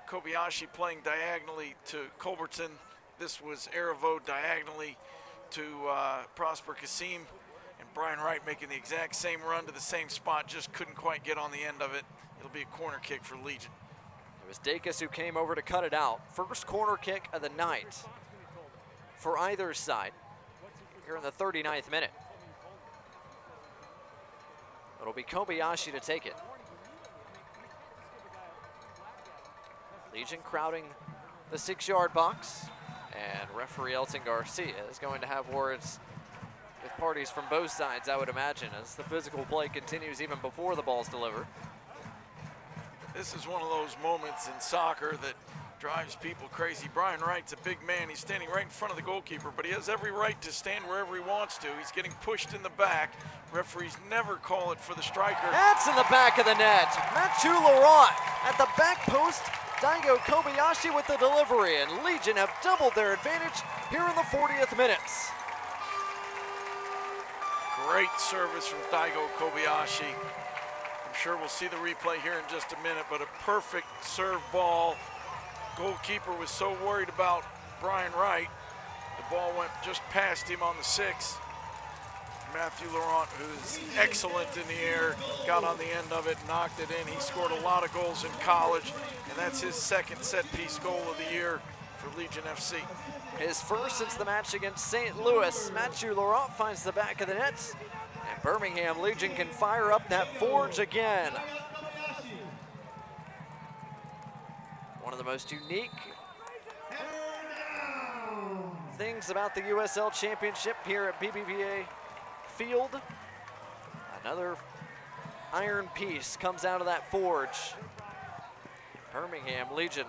Kobayashi playing diagonally to Culbertson. This was Aravo diagonally to Prosper Kasim, and Brian Wright making the exact same run to the same spot, just couldn't quite get on the end of it. It'll be a corner kick for Legion. It was Dacus who came over to cut it out. First corner kick of the night for either side here in the 39th minute. It'll be Kobayashi to take it. Legion crowding the 6-yard box, and referee Elton Garcia is going to have words with parties from both sides, I would imagine, as the physical play continues even before the ball's delivered. This is one of those moments in soccer that drives people crazy. Brian Wright's a big man. He's standing right in front of the goalkeeper, but he has every right to stand wherever he wants to. He's getting pushed in the back. Referees never call it for the striker. That's in the back of the net. Mathieu Laurent at the back post. Daiko Kobayashi with the delivery, and Legion have doubled their advantage here in the 40th minutes. Great service from Daiko Kobayashi. I'm sure we'll see the replay here in just a minute, but a perfect serve ball. Goalkeeper was so worried about Brian Wright. The ball went just past him on the 6. Mathieu Laurent, who's excellent in the air, got on the end of it, knocked it in. He scored a lot of goals in college, and that's his second set-piece goal of the year for Legion FC. His first since the match against St. Louis. Mathieu Laurent finds the back of the net, and Birmingham Legion can fire up that forge again. One of the most unique things about the USL Championship here at BBVA Field. Another iron piece comes out of that forge. Birmingham Legion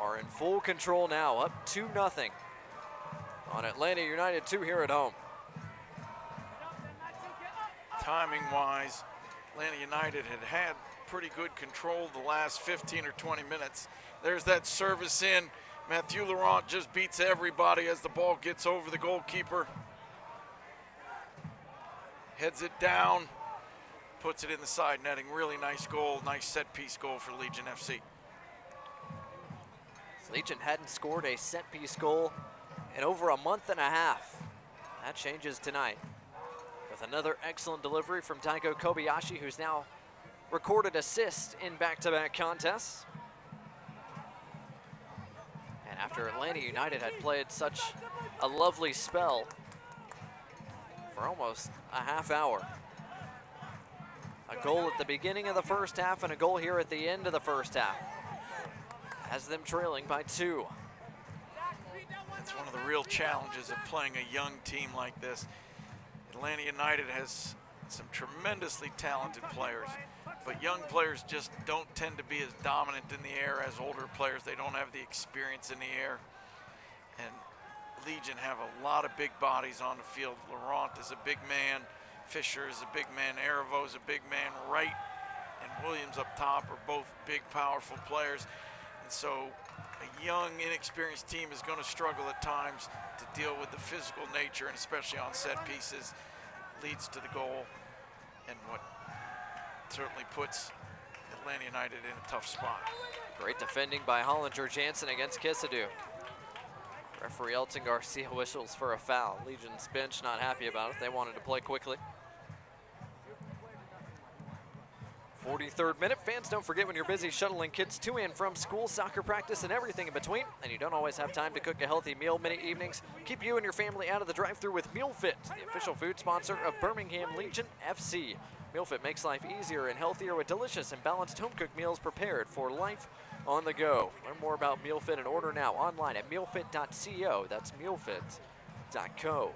are in full control now, up 2-0 on Atlanta United 2 here at home. Timing-wise, Atlanta United had pretty good control the last 15 or 20 minutes. There's that service in. Mathieu Laurent just beats everybody as the ball gets over the goalkeeper. Heads it down, puts it in the side netting. Really nice goal, nice set-piece goal for Legion FC. Legion hadn't scored a set-piece goal in over a month and a half. That changes tonight with another excellent delivery from Daiko Kobayashi, who's now recorded assists in back-to-back contests. And after Atlanta United had played such a lovely spell for almost a half hour. A goal at the beginning of the first half and a goal here at the end of the first half, has them trailing by 2. That's one of the real challenges of playing a young team like this. Atlanta United has some tremendously talented players, but young players just don't tend to be as dominant in the air as older players. They don't have the experience in the air. And Legion have a lot of big bodies on the field. Laurent is a big man. Fisher is a big man. Aravo is a big man. Wright and Williams up top are both big, powerful players. And so a young, inexperienced team is going to struggle at times to deal with the physical nature, and especially on set pieces, leads to the goal, and what certainly puts Atlanta United in a tough spot. Great defending by Hollinger Jansen against Kisadu. Referee Elton Garcia whistles for a foul. Legion's bench not happy about it. They wanted to play quickly. 43rd minute. Fans, don't forget, when you're busy shuttling kids to and from school, soccer practice, and everything in between, and you don't always have time to cook a healthy meal many evenings, keep you and your family out of the drive-thru with Meal Fit, the official food sponsor of Birmingham Legion FC. Meal Fit makes life easier and healthier with delicious and balanced home-cooked meals prepared for life on the go. Learn more about Meal Fit and order now online at mealfit.co. That's mealfit.co.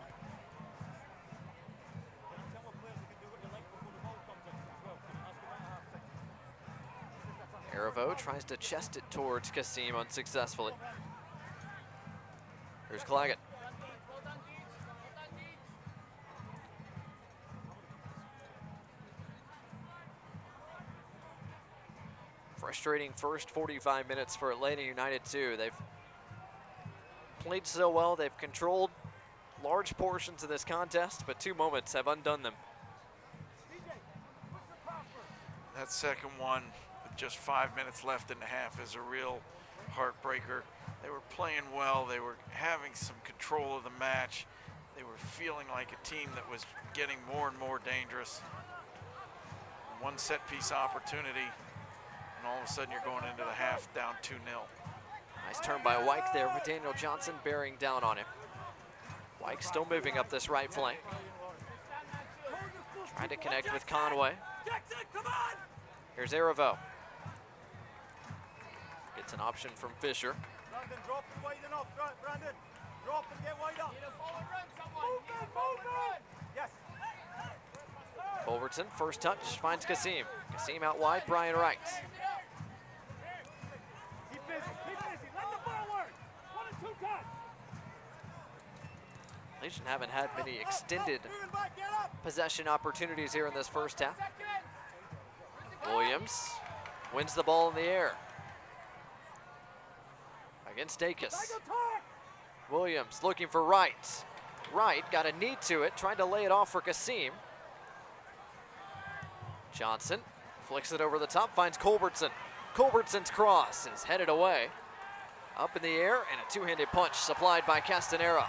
Aravo tries to chest it towards Kasim unsuccessfully. Here's Claggett. Frustrating first 45 minutes for Atlanta United too. They've played so well, they've controlled large portions of this contest, but 2 moments have undone them. That second one, with just 5 minutes left in the half, is a real heartbreaker. They were playing well, they were having some control of the match. They were feeling like a team that was getting more and more dangerous. One set piece opportunity, and all of a sudden you're going into the half down 2-0. Nice turn by Wyke there with Daniel Johnson bearing down on him. Wyke still moving up this right flank. Trying to connect with Conway. Here's Aravo. Gets an option from Fisher. Brandon, drop and wide enough. Brandon, drop and get wide up. Yes. Culbertson, first touch, finds Kasim. Kasim out wide, Brian Wright. Keep busy, let the ball work. 1 and 2 touch. Legion haven't had many extended possession opportunities here in this first half. Williams wins the ball in the air against Dacus. Williams looking for Wright. Wright got a knee to it, trying to lay it off for Kasim. Johnson flicks it over the top, finds Culbertson. Culbertson's cross is headed away. Up in the air, and a two-handed punch supplied by Castanera.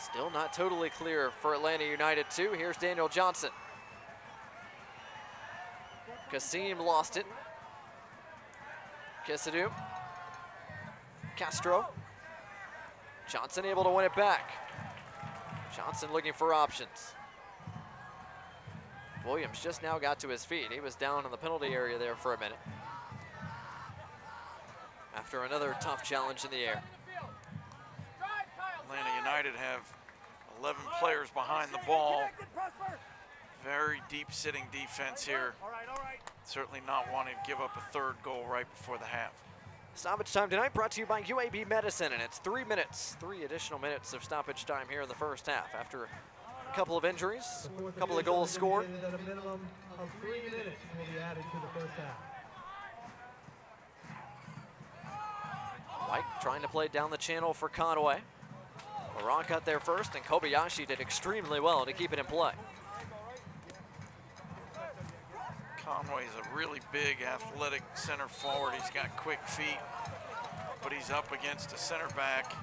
Still not totally clear for Atlanta United 2. Here's Daniel Johnson. Kasim lost it. Kisadu. Castro. Johnson able to win it back. Johnson looking for options. Williams just now got to his feet. He was down in the penalty area there for a minute. After another tough challenge in the air. Atlanta United have 11 players behind the ball. Very deep sitting defense here. Certainly not wanting to give up a third goal right before the half. Stoppage time tonight brought to you by UAB Medicine, and it's 3 minutes, 3 additional minutes of stoppage time here in the first half. After a couple of injuries, a couple of goals scored. A minimum of 3 minutes will be added to the first half. White trying to play down the channel for Conway. Laurent got there first, and Kobayashi did extremely well to keep it in play. Conway's a really big, athletic center forward. He's got quick feet, but he's up against a center back,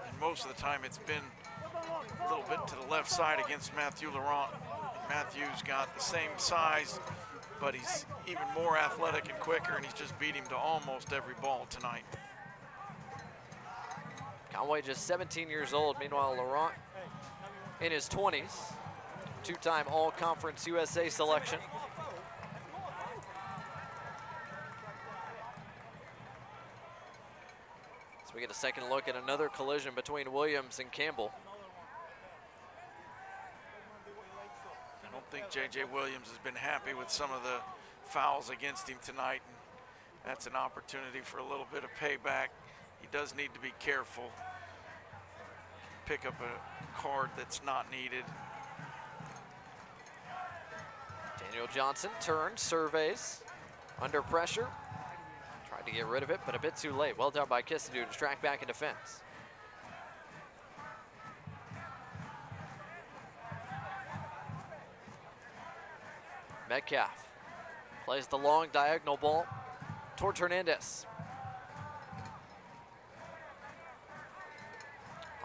and most of the time it's been a little bit to the left side against Matthew Laurent. Matthew's got the same size, but he's even more athletic and quicker, and he's just beat him to almost every ball tonight. Conway just 17 years old. Meanwhile, Laurent in his 20s. Two-time All-Conference USA selection. So we get a second look at another collision between Williams and Campbell. I don't think J.J. Williams has been happy with some of the fouls against him tonight. And that's an opportunity for a little bit of payback. He does need to be careful. Pick up a card that's not needed. Daniel Johnson turns, surveys, under pressure. Tried to get rid of it, but a bit too late. Well done by Kisadu to track back in defense. Metcalf plays the long diagonal ball towards Hernandez.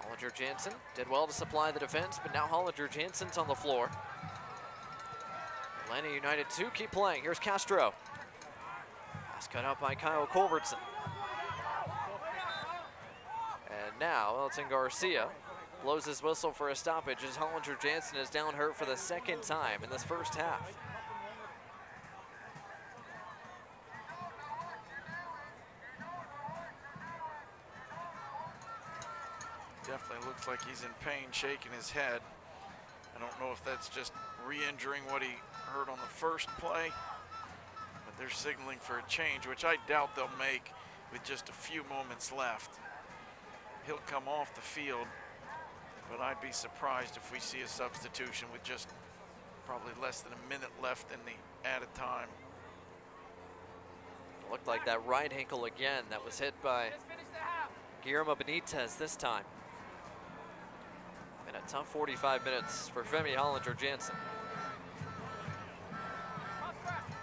Hollinger Jansen did well to supply the defense, but now Hollinger Jansen's on the floor. Atlanta United 2 keep playing. Here's Castro. Pass cut out by Kyle Culbertson. And now Elton Garcia blows his whistle for a stoppage as Hollinger Jansen is down hurt for the second time in this first half. Definitely looks like he's in pain, shaking his head. I don't know if that's just re-injuring what he hurt on the first play, but they're signaling for a change, which I doubt they'll make with just a few moments left. He'll come off the field, but I'd be surprised if we see a substitution with just probably less than a minute left in the added time. Looked like that right ankle again that was hit by Guillermo Benitez this time. And a tough 45 minutes for Femi Hollinger-Jansen.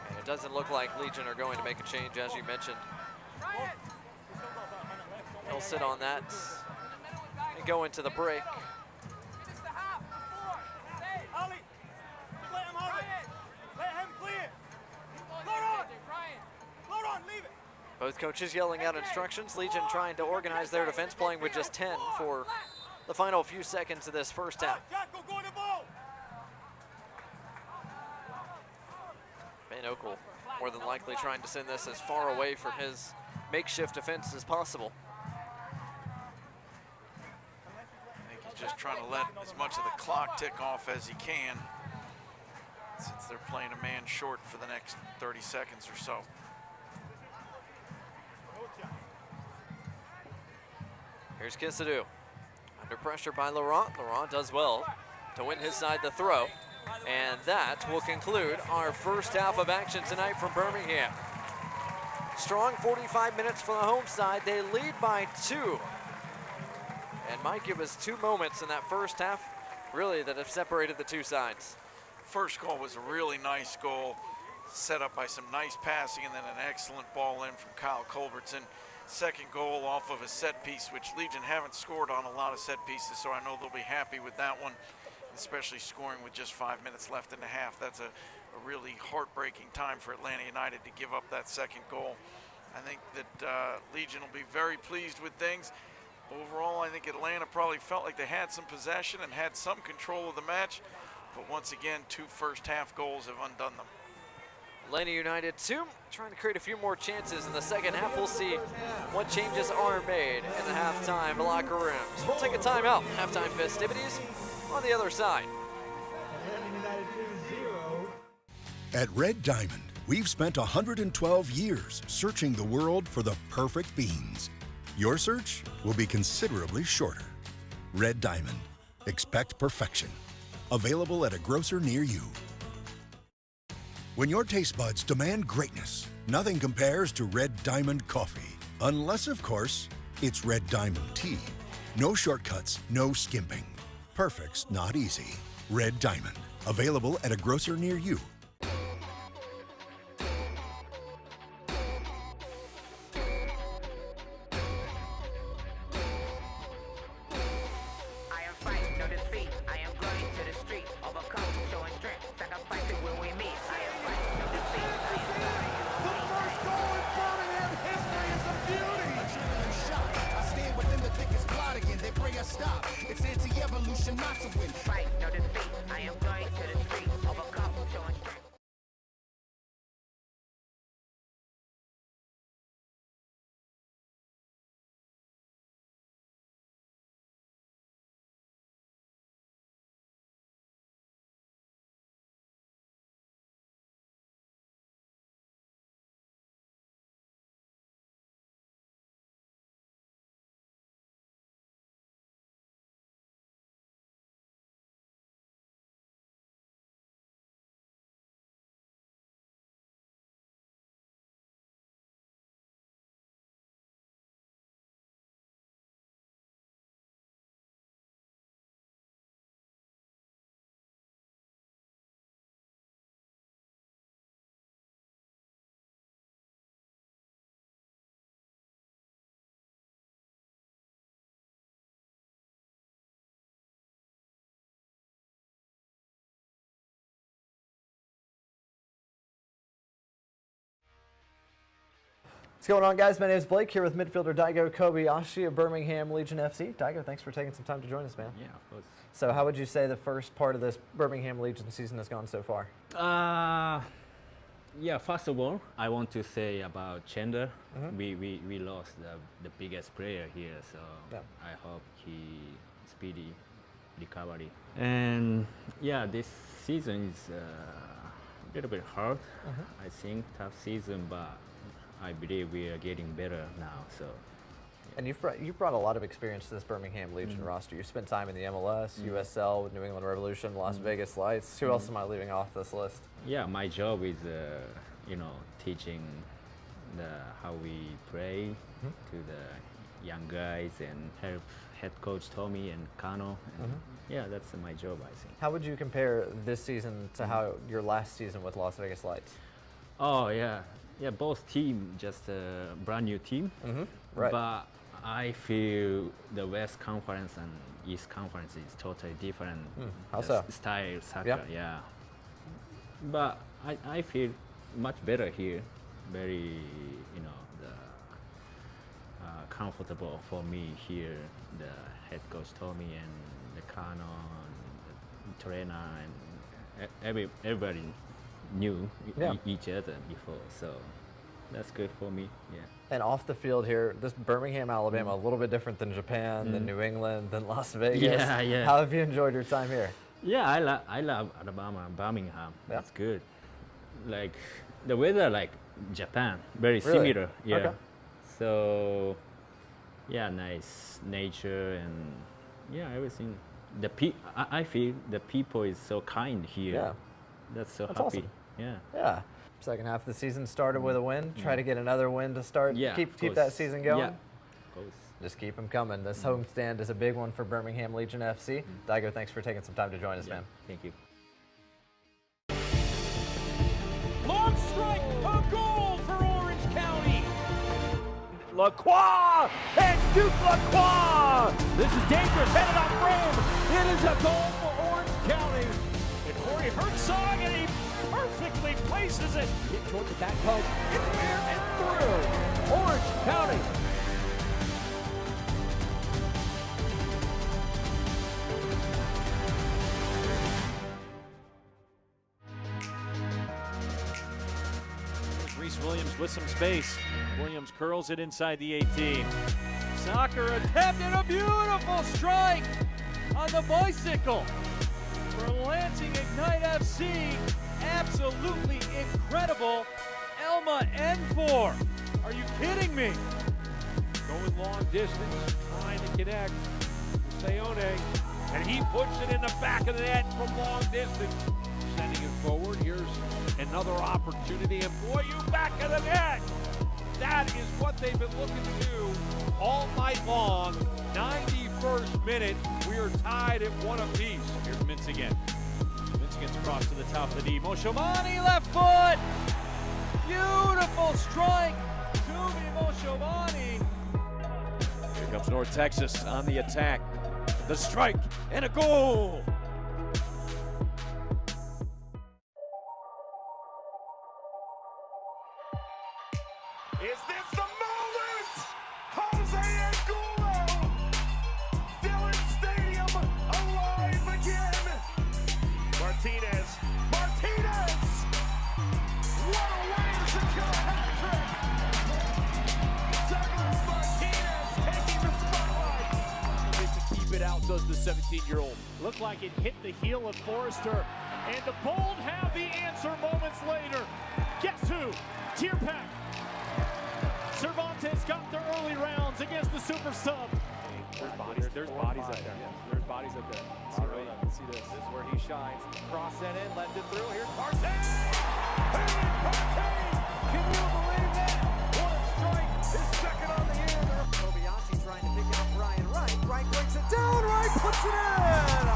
And it doesn't look like Legion are going to make a change, as you mentioned. They'll sit on that and go into the break. Both coaches yelling out instructions. Legion trying to organize their defense, playing with just 10 for the final few seconds of this first half. Van Oekel more than likely trying to send this as far away from his makeshift defense as possible. I think he's just trying to let as much of the clock tick off as he can, since they're playing a man short for the next 30 seconds or so. Here's Kisadou. Under pressure by Laurent. Laurent does well to win his side the throw. And that will conclude our first half of action tonight from Birmingham. Strong 45 minutes for the home side. They lead by 2. And Mike, it was 2 moments in that first half, really, that have separated the two sides. First goal was a really nice goal, set up by some nice passing, and then an excellent ball in from Kyle Culbertson. Second goal off of a set piece, which Legion haven't scored on a lot of set pieces, so I know they'll be happy with that one, especially scoring with just 5 minutes left in the half. That's a really heartbreaking time for Atlanta United to give up that second goal. I think that Legion will be very pleased with things. Overall, I think Atlanta probably felt like they had some possession and had some control of the match, but once again, 2 first half goals have undone them. Atlanta United 2, trying to create a few more chances in the second half. We'll see what changes are made in the halftime locker rooms. We'll take a timeout. Halftime festivities on the other side. At Red Diamond, we've spent 112 years searching the world for the perfect beans. Your search will be considerably shorter. Red Diamond. Expect perfection. Available at a grocer near you. When your taste buds demand greatness, nothing compares to Red Diamond coffee. Unless, of course, it's Red Diamond tea. No shortcuts, no skimping. Perfect's not easy. Red Diamond. Available at a grocer near you. What's going on, guys? My name is Blake, here with midfielder Daiko Kobayashi of Birmingham Legion FC. Daiko, thanks for taking some time to join us, man. Yeah, of course. So how would you say the first part of this Birmingham Legion season has gone so far? Yeah, first of all, I want to say about Chandler. We lost the biggest player here, so Yeah. I hope he speedy recovery. And yeah, this season is A little bit hard, I think, tough season, but I believe we are getting better now. So. And you've brought a lot of experience to this Birmingham Legion roster. You spent time in the MLS, USL, with New England Revolution, Las Vegas Lights. Who else am I leaving off this list? Yeah, my job is, teaching how we play to the young guys and help head coach Tommy and Kano. And yeah, that's my job, I think. How would you compare this season to how your last season with Las Vegas Lights? Oh, yeah. Yeah, both team, just a brand new team. Right. But I feel the West Conference and East Conference is totally different. How so? Style soccer, yeah. But I feel much better here. Very, comfortable for me here. The head coach Tommy and the Kano and the trainer and everybody knew each other before, so that's good for me. Yeah. And off the field here, this Birmingham, Alabama, a little bit different than Japan, than New England, than Las Vegas. Yeah. How have you enjoyed your time here? Yeah, I love Alabama and Birmingham. That's good. Like the weather, like Japan, very similar. Yeah. Okay. So, yeah, nice nature and everything. I feel the people is so kind here. Yeah. That's so happy. Awesome. Yeah. Yeah. Second half of the season started with a win. Try to get another win to start. Yeah. Keep that season going. Yeah. Of course. Just keep them coming. This homestand is a big one for Birmingham Legion FC. Daiko, thanks for taking some time to join us, man. Thank you. Long strike, a goal for Orange County. Lacroix and Duke Lacroix. This is dangerous, headed on frame. It is a goal for Orange County. And Corey Herzog, and he perfectly places it. Hit toward the back post, in there and through. Orange County. Williams with some space. Williams curls it inside the 18. Soccer attempt and a beautiful strike on the bicycle for Lansing Ignite FC. Absolutely incredible. Elma Enfor. Are you kidding me? Going long distance, trying to connect. Sayone, and he puts it in the back of the net from long distance. Sending it forward. Here's another opportunity, and boy, you back of the net. That is what they've been looking to do all night long. 91st minute, we are tied at 1 apiece. Here's Mintz again. Mintz gets across to the top of the D. Moshomani, left foot. Beautiful strike. Tumi Moshomani. Here comes North Texas on the attack. The strike and a goal. Is this the moment? Jose Angulo! Dillon Stadium alive again! Martinez! What a way to secure a hat-trick! Douglas Martinez taking the spotlight! To keep it out, does the 17-year-old. Looked like it hit the heel of Forrester, and the Bold have the answer moments later. Guess who? Tierpak. Cervantes got the early rounds against the super sub. There's bodies up there. There's bodies up there. See this. This is where he shines. Cross that in, lets it through. Here's Partey! Can you believe that? What a strike! His second on the year. Kobayashi trying to pick out Brian Wright. Wright brings it down. Wright puts it in!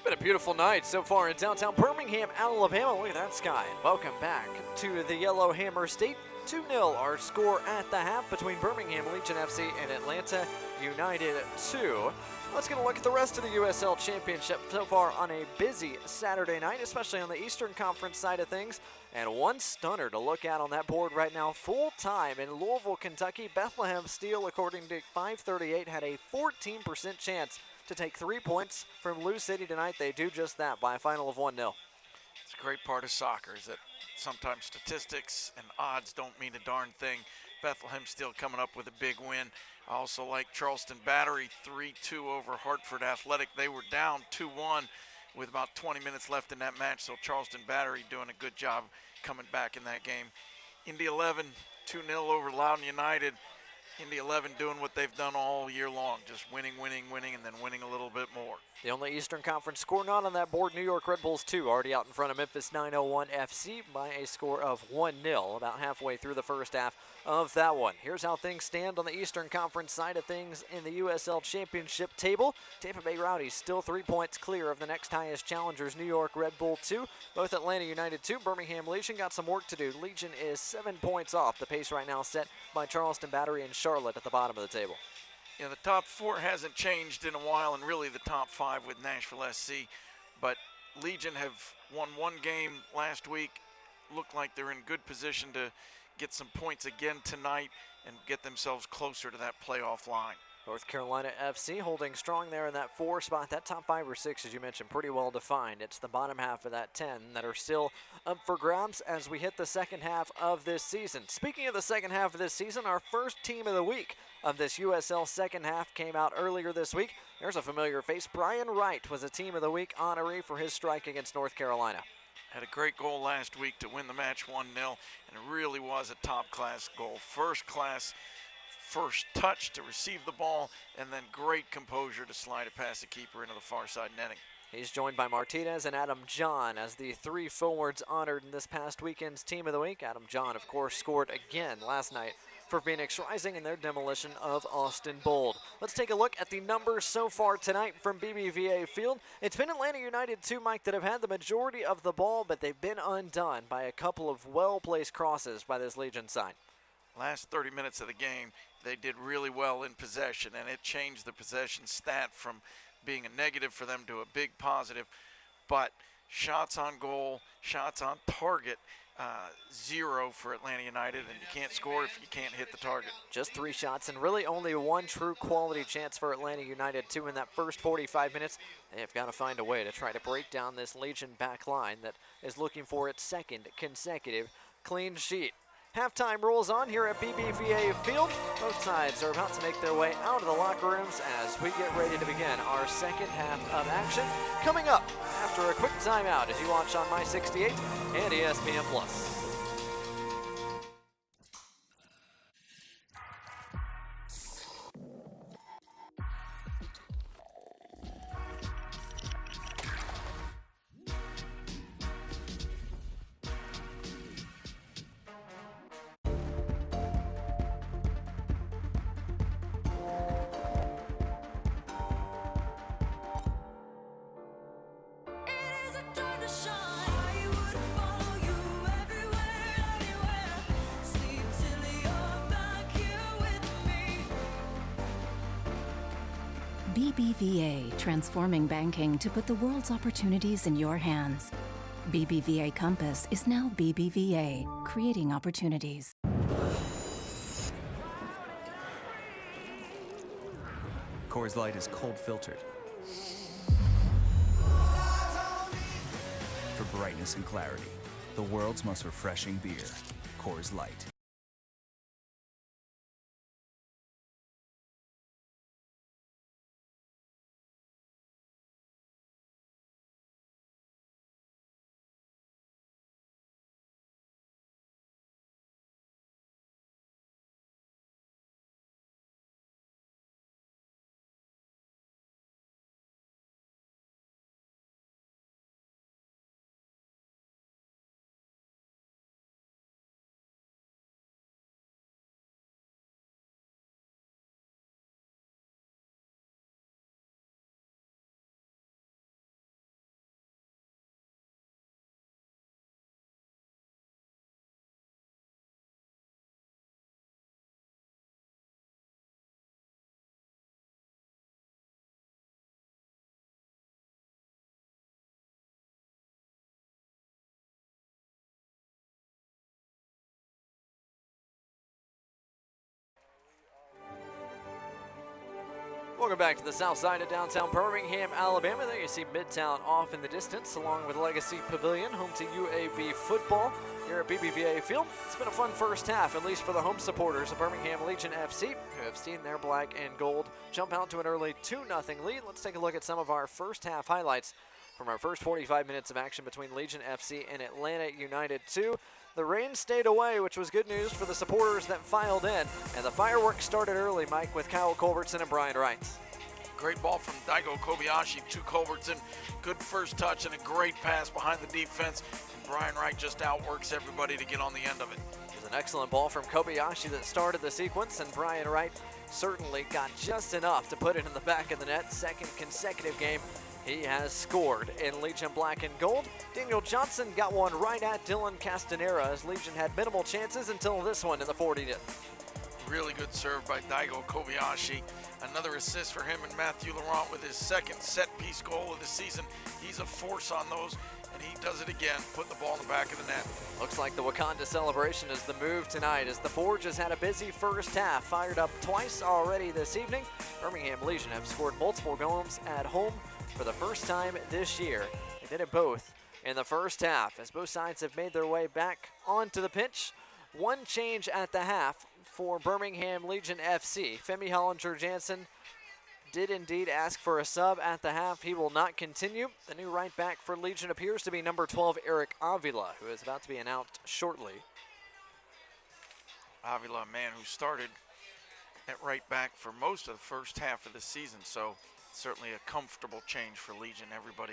Been a beautiful night so far in downtown Birmingham, Alabama. Look at that sky. Welcome back to the Yellowhammer State. 2-0 our score at the half between Birmingham Legion FC and Atlanta United 2. Let's get a look at the rest of the USL Championship so far on a busy Saturday night, especially on the Eastern Conference side of things. And one stunner to look at on that board right now, full time in Louisville, Kentucky. Bethlehem Steel, according to 538, had a 14% chance to take 3 points from Lou City tonight. They do just that by a final of 1-0. It's a great part of soccer is that sometimes statistics and odds don't mean a darn thing. Bethlehem still coming up with a big win. I also like Charleston Battery 3-2 over Hartford Athletic. They were down 2-1 with about 20 minutes left in that match, so Charleston Battery doing a good job coming back in that game. Indy 11, 2-0 over Loudoun United. Indy 11 doing what they've done all year long, just winning, and then winning a little bit more. The only Eastern Conference score not on that board, New York Red Bulls 2, already out in front of Memphis 901 FC by a score of 1-0, about halfway through the first half of that one. Here's how things stand on the Eastern Conference side of things in the USL Championship table. Tampa Bay Rowdies still 3 points clear of the next highest challengers, New York Red Bull 2. Both Atlanta United 2, Birmingham Legion got some work to do. Legion is 7 points off. The pace right now set by Charleston Battery and Charlotte at the bottom of the table. Yeah, the top 4 hasn't changed in a while, and really the top 5 with Nashville SC. But Legion have won 1 game last week. Look like they're in good position to get some points again tonight and get themselves closer to that playoff line. North Carolina FC holding strong there in that 4 spot. That top 5 or 6, as you mentioned, pretty well defined. It's the bottom half of that 10 that are still up for grabs as we hit the second half of this season. Speaking of the second half of this season, our first team of the week of this USL second half came out earlier this week. There's a familiar face. Brian Wright was a team of the week honoree for his strike against North Carolina. Had a great goal last week to win the match 1-0, and it really was a top-class goal. First-class first touch to receive the ball, and then great composure to slide it past the keeper into the far side netting. He's joined by Martinez and Adam John as the 3 forwards honored in this past weekend's Team of the Week. Adam John, of course, scored again last night for Phoenix Rising in their demolition of Austin Bold. Let's take a look at the numbers so far tonight from BBVA Field. It's been Atlanta United 2, Mike, that have had the majority of the ball, but they've been undone by a couple of well-placed crosses by this Legion side. Last 30 minutes of the game, they did really well in possession, and it changed the possession stat from being a negative for them to a big positive. But shots on goal, shots on target, 0 for Atlanta United, and you can't score if you can't hit the target. Just 3 shots and really only 1 true quality chance for Atlanta United, too, in that first 45 minutes. They've got to find a way to try to break down this Legion back line that is looking for its 2nd consecutive clean sheet. Halftime rolls on here at BBVA Field. Both sides are about to make their way out of the locker rooms as we get ready to begin our second half of action. Coming up after a quick timeout as you watch on My 68 and ESPN+. BBVA, transforming banking to put the world's opportunities in your hands. BBVA Compass is now BBVA, creating opportunities. Coors Light is cold filtered for brightness and clarity. The world's most refreshing beer, Coors Light. Welcome back to the south side of downtown Birmingham, Alabama. There you see Midtown off in the distance, along with Legacy Pavilion, home to UAB football here at BBVA Field. It's been a fun first half, at least for the home supporters of Birmingham Legion FC, who have seen their black and gold jump out to an early 2-0 lead. Let's take a look at some of our first half highlights from our first 45 minutes of action between Legion FC and Atlanta United 2. The rain stayed away, which was good news for the supporters that filed in, and the fireworks started early, Mike, with Kyle Culbertson and Brian Wright. Great ball from Daiko Kobayashi to Culbertson. Good first touch and a great pass behind the defense. And Brian Wright just outworks everybody to get on the end of it. It was an excellent ball from Kobayashi that started the sequence, and Brian Wright certainly got just enough to put it in the back of the net. Second consecutive game he has scored in Legion black and gold. Daniel Johnson got one right at Dylan Castanera, as Legion had minimal chances until this one in the 40th. Really good serve by Daiko Kobayashi. Another assist for him and Matthew Laurent with his second set-piece goal of the season. He's a force on those, and he does it again, putting the ball in the back of the net. Looks like the Wakanda celebration is the move tonight, as the Forge has had a busy first half, fired up twice already this evening. Birmingham Legion have scored multiple goals at home for the first time this year. They did it both in the first half, as both sides have made their way back onto the pitch. One change at the half for Birmingham Legion FC. Femi Hollinger-Jansen did indeed ask for a sub at the half. He will not continue. The new right back for Legion appears to be number 12, Erik Avila, who is about to be announced shortly. Avila, a man who started at right back for most of the first half of the season, so certainly a comfortable change for Legion. Everybody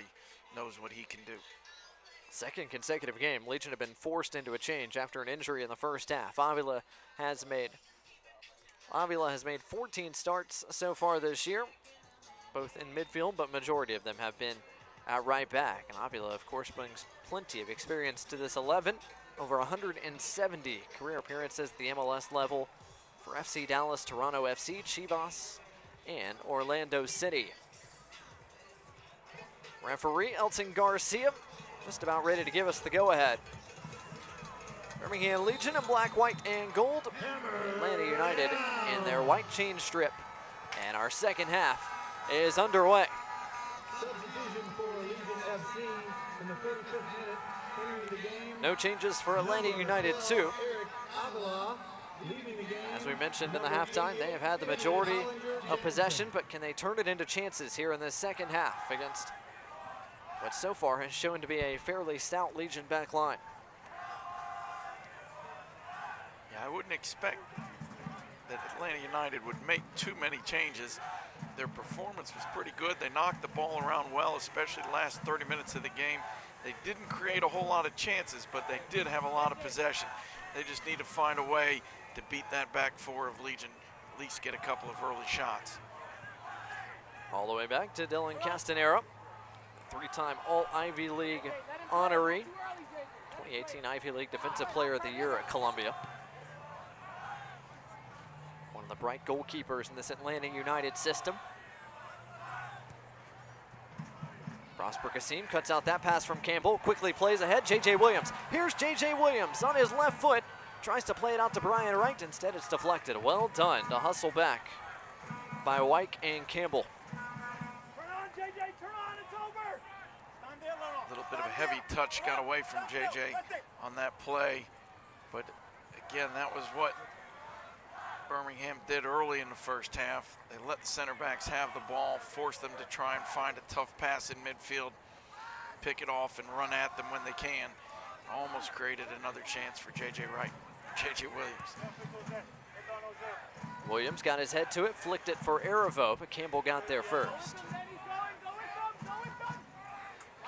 knows what he can do. Second consecutive game, Legion have been forced into a change after an injury in the first half. Avila has made 14 starts so far this year, both in midfield, but majority of them have been at right back. And Avila, of course, brings plenty of experience to this 11. Over 170 career appearances at the MLS level for FC Dallas, Toronto FC, Chivas, and Orlando City. Referee Elton Garcia just about ready to give us the go-ahead. Birmingham Legion in black, white, and gold. Atlanta United in their white chain strip. And our second half is underway. Substitution for Legion FC in the 45th minute. Entering the game. No changes for Atlanta United too. Erik Avila leaving the game. As we mentioned in the halftime, they have had the majority of possession, but can they turn it into chances here in this second half against what so far has shown to be a fairly stout Legion back line? Yeah, I wouldn't expect that Atlanta United would make too many changes. Their performance was pretty good. They knocked the ball around well, especially the last 30 minutes of the game. They didn't create a whole lot of chances, but they did have a lot of possession. They just need to find a way to beat that back four of Legion, at least get a couple of early shots. All the way back to Dylan Castanera, three-time All-Ivy League honoree, 2018 Ivy League Defensive Player of the Year at Columbia. One of the bright goalkeepers in this Atlanta United system. Prosper Kasim cuts out that pass from Campbell, quickly plays ahead, J.J. Williams. Here's J.J. Williams on his left foot, tries to play it out to Brian Wright, instead it's deflected. Well done to hustle back by Wyke and Campbell. A little bit of a heavy touch got away from JJ on that play, but again, that was what Birmingham did early in the first half. They let the center backs have the ball, forced them to try and find a tough pass in midfield, pick it off and run at them when they can. Almost created another chance for JJ Williams. Williams got his head to it, flicked it for Aravo, but Campbell got there first.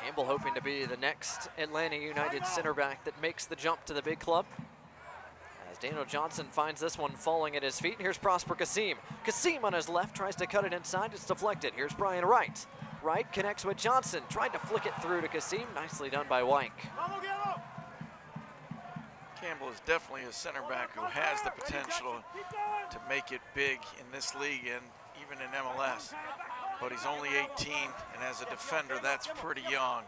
Campbell hoping to be the next Atlanta United center back that makes the jump to the big club. As Daniel Johnson finds this one falling at his feet. Here's Prosper Kasim. Kasim on his left tries to cut it inside. It's deflected. Here's Brian Wright. Wright connects with Johnson. Tried to flick it through to Kasim. Nicely done by Wyke. Campbell is definitely a center back who has the potential to make it big in this league and even in MLS. But he's only 18, and as a defender, that's pretty young.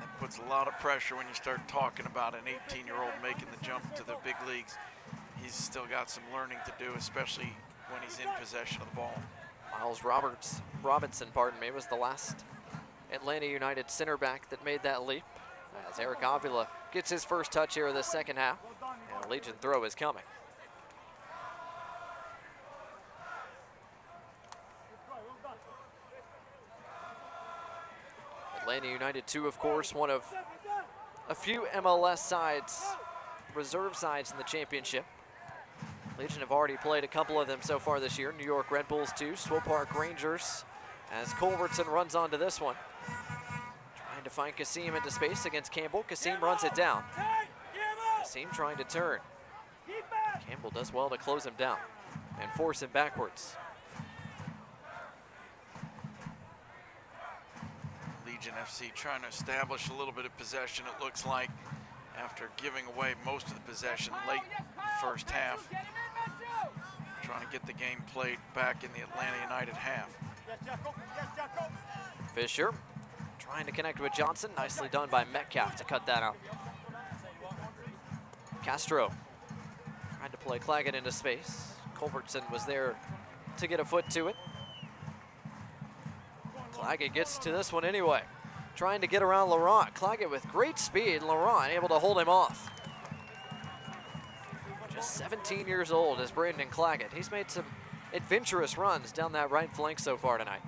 That puts a lot of pressure when you start talking about an 18-year-old making the jump to the big leagues. He's still got some learning to do, especially when he's in possession of the ball. Miles Robinson, pardon me, was the last Atlanta United center back that made that leap. As Erik Avila gets his first touch here in the second half, and a Legion throw is coming. Atlanta United, too, of course, one of a few MLS sides, reserve sides in the championship. Legion have already played a couple of them so far this year. New York Red Bulls 2, Swope Park Rangers, as Culbertson runs onto this one. Trying to find Kasim into space against Campbell. Kasim runs it down. Kasim trying to turn. Campbell does well to close him down and force him backwards. Legion FC trying to establish a little bit of possession, it looks like, after giving away most of the possession late first half. Trying to get the game played back in the Atlanta United half. Fisher trying to connect with Johnson. Nicely done by Metcalf to cut that out. Castro tried to play Claggett into space. Culbertson was there to get a foot to it. Claggett gets to this one anyway. Trying to get around Laurent. Claggett with great speed. Laurent able to hold him off. Just 17 years old is Brandon Claggett. He's made some adventurous runs down that right flank so far tonight.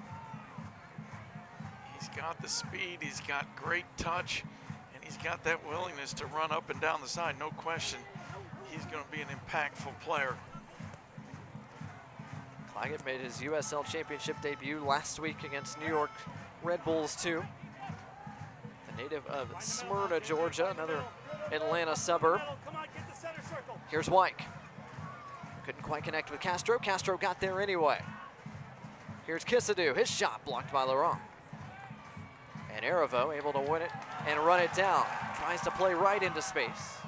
He's got the speed, he's got great touch, and he's got that willingness to run up and down the side. No question, he's going to be an impactful player. Claggett made his USL Championship debut last week against New York Red Bulls 2. The native of Smyrna, Georgia, another Atlanta suburb. Here's Wyke. Couldn't quite connect with Castro. Castro got there anyway. Here's Kissadou. His shot blocked by Laurent. And Aravo able to win it and run it down. Tries to play right into space.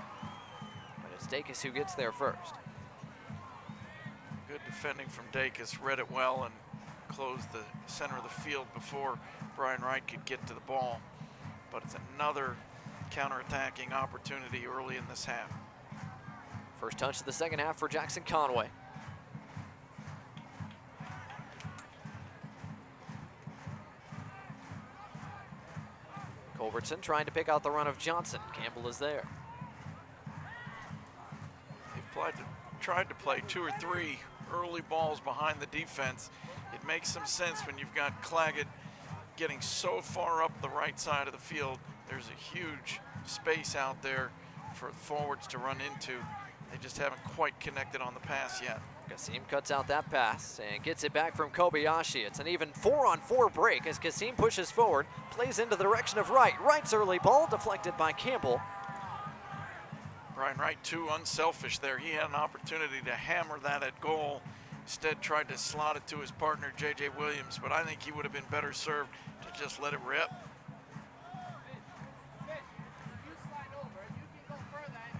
But it's Dacus who gets there first. Good defending from Dacus. Read it well and closed the center of the field before Brian Wright could get to the ball. But it's another counterattacking opportunity early in this half. First touch of the second half for Jackson Conway. Culbertson trying to pick out the run of Johnson. Campbell is there. They've tried to play 2 or 3 early balls behind the defense. It makes some sense when you've got Claggett getting so far up the right side of the field. There's a huge space out there for forwards to run into. They just haven't quite connected on the pass yet. Kasim cuts out that pass and gets it back from Kobayashi. It's an even 4-on-4 break as Kasim pushes forward, plays into the direction of Wright. Wright's early ball deflected by Campbell. Brian Wright too unselfish there. He had an opportunity to hammer that at goal. Instead tried to slot it to his partner, J.J. Williams, but I think he would have been better served to just let it rip.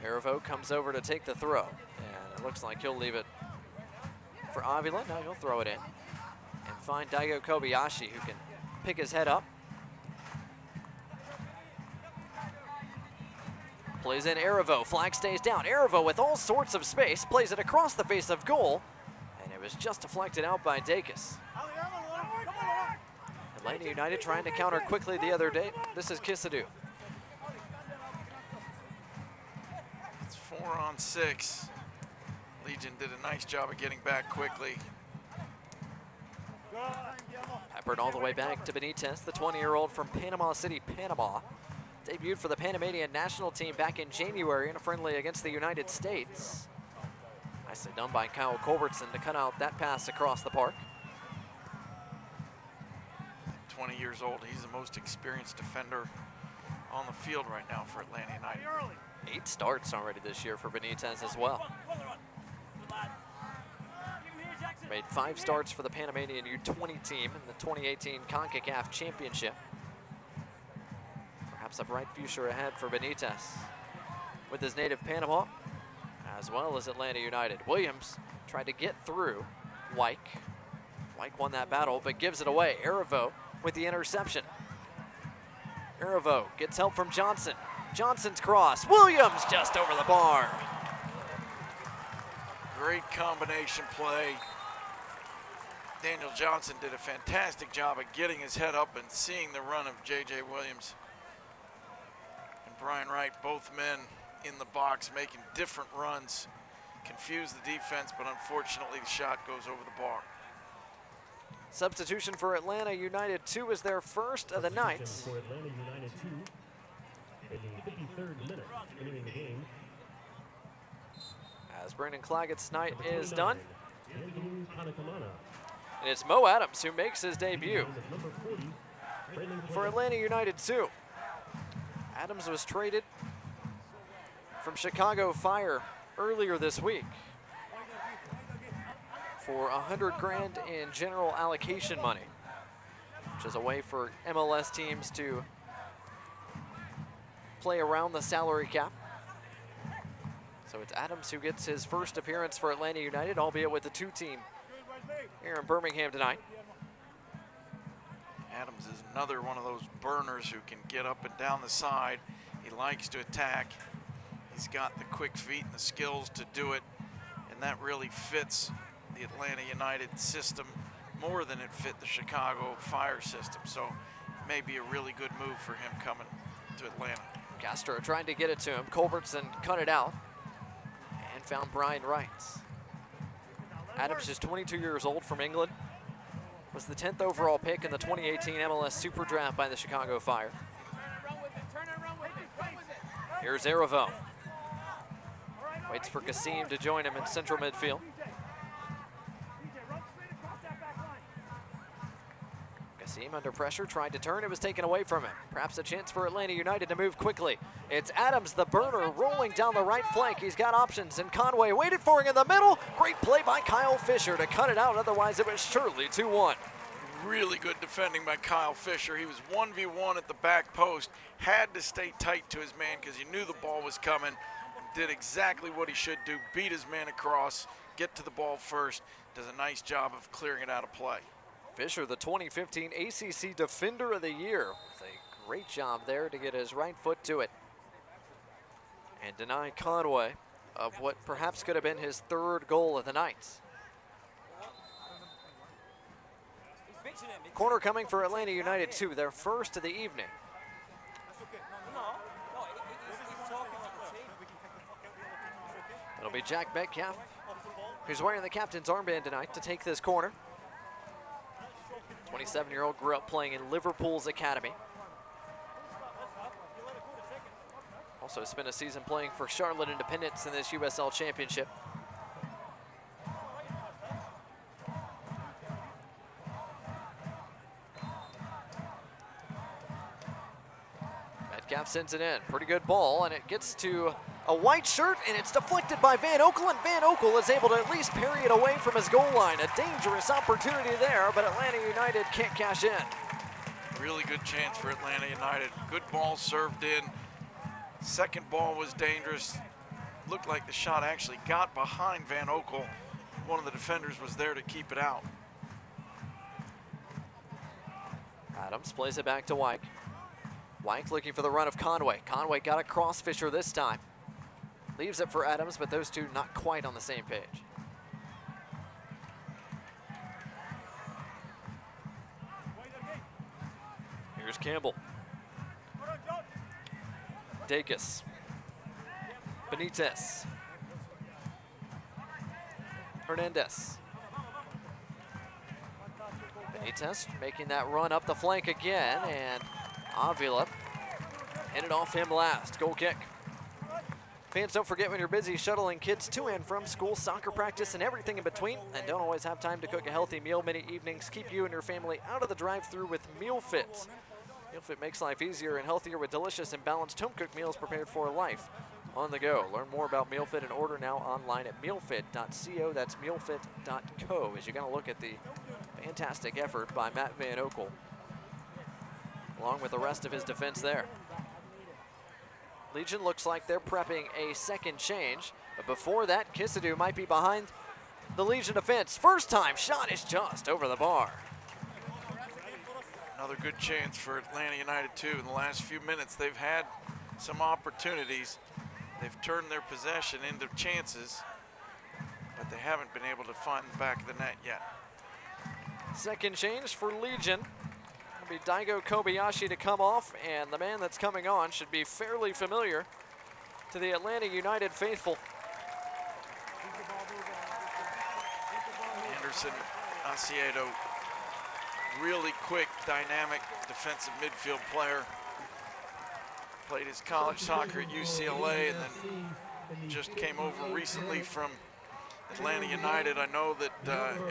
Aravo comes over to take the throw, and it looks like he'll leave it for Avila. No, he'll throw it in and find Daiko Kobayashi, who can pick his head up. Plays in Aravo, flag stays down. Aravo with all sorts of space, plays it across the face of goal, and it was just deflected out by Dacus. Atlanta United trying to counter quickly the other day. This is Kissadou. It's 4-on-6. Legion did a nice job of getting back quickly. Peppered all the way back to Benitez, the 20-year-old from Panama City, Panama. Debuted for the Panamanian national team back in January in a friendly against the United States. Nicely done by Kyle Culbertson to cut out that pass across the park. 20 years old, he's the most experienced defender on the field right now for Atlanta United. 8 starts already this year for Benitez as well. Made 5 starts for the Panamanian U20 team in the 2018 CONCACAF Championship. Perhaps a bright future ahead for Benitez with his native Panama, as well as Atlanta United. Williams tried to get through Wyke. Wyke won that battle, but gives it away. Aravo with the interception. Aravo gets help from Johnson. Johnson's cross. Williams just over the bar. Great combination play. Daniel Johnson did a fantastic job of getting his head up and seeing the run of J.J. Williams. And Brian Wright, both men in the box making different runs, confused the defense, but unfortunately the shot goes over the bar. Substitution for Atlanta United 2 is their first of the night. For Atlanta United 2, in the 53rd minute, entering the game. As Brandon Claggett's night is done. And it's Mo Adams who makes his debut for Atlanta United 2. Adams was traded from Chicago Fire earlier this week for $100,000 in general allocation money, which is a way for MLS teams to play around the salary cap. So it's Adams who gets his first appearance for Atlanta United, albeit with the 2 team here in Birmingham tonight. Adams is another one of those burners who can get up and down the side. He likes to attack. He's got the quick feet and the skills to do it, and that really fits the Atlanta United system more than it fit the Chicago Fire system. So maybe a really good move for him coming to Atlanta. Castro trying to get it to him. Culbertson cut it out and found Brian Wright. Adams is 22 years old, from England. Was the 10th overall pick in the 2018 MLS Super Draft by the Chicago Fire. Here's Aravo. Waits for Kassim to join him in central midfield. Kassim under pressure, tried to turn, it was taken away from him. Perhaps a chance for Atlanta United to move quickly. It's Adams, the burner, rolling down the right flank. He's got options, and Conway waited for him in the middle. Great play by Kyle Fisher to cut it out, otherwise it was surely 2-1. Really good defending by Kyle Fisher. He was 1v1 at the back post, had to stay tight to his man because he knew the ball was coming, did exactly what he should do, beat his man across, get to the ball first, does a nice job of clearing it out of play. Fisher, the 2015 ACC Defender of the Year, with a great job there to get his right foot to it and deny Conway of what perhaps could have been his 3rd goal of the night. Corner coming for Atlanta United 2, their first of the evening. It'll be Jack Metcalf, who's wearing the captain's armband tonight, to take this corner. 27-year-old grew up playing in Liverpool's academy. Also spent a season playing for Charlotte Independence in this USL Championship. Metcalf sends it in, pretty good ball, and it gets to a white shirt, and it's deflected by Van Oekel, and Van Oekel is able to at least parry it away from his goal line. A dangerous opportunity there, but Atlanta United can't cash in. Really good chance for Atlanta United. Good ball served in. Second ball was dangerous. Looked like the shot actually got behind Van Oekel. One of the defenders was there to keep it out. Adams plays it back to Wyke. Wyke looking for the run of Conway. Conway got across Fisher this time. Leaves it for Adams, but those two not quite on the same page. Here's Campbell. Dacus. Benitez. Hernandez. Benitez making that run up the flank again, and Avila headed off him last. Goal kick. Fans, don't forget, when you're busy shuttling kids to and from school, soccer practice, and everything in between, and don't always have time to cook a healthy meal, many evenings keep you and your family out of the drive-thru with Meal Fit. Meal Fit makes life easier and healthier with delicious and balanced home-cooked meals prepared for life on the go. Learn more about Meal Fit and order now online at mealfit.co. That's mealfit.co. As you're going to look at the fantastic effort by Matt Van Oekel, along with the rest of his defense there. Legion looks like they're prepping a second change, but before that, Kisadu might be behind the Legion defense. First time shot is just over the bar. Another good chance for Atlanta United too. In the last few minutes, they've had some opportunities. They've turned their possession into chances, but they haven't been able to find the back of the net yet. Second change for Legion. It'll be Daiko Kobayashi to come off, and the man that's coming on should be fairly familiar to the Atlanta United faithful. Anderson Asiedo, really quick, dynamic defensive midfield player. Played his college soccer at UCLA and then just came over recently from Atlanta United. I know that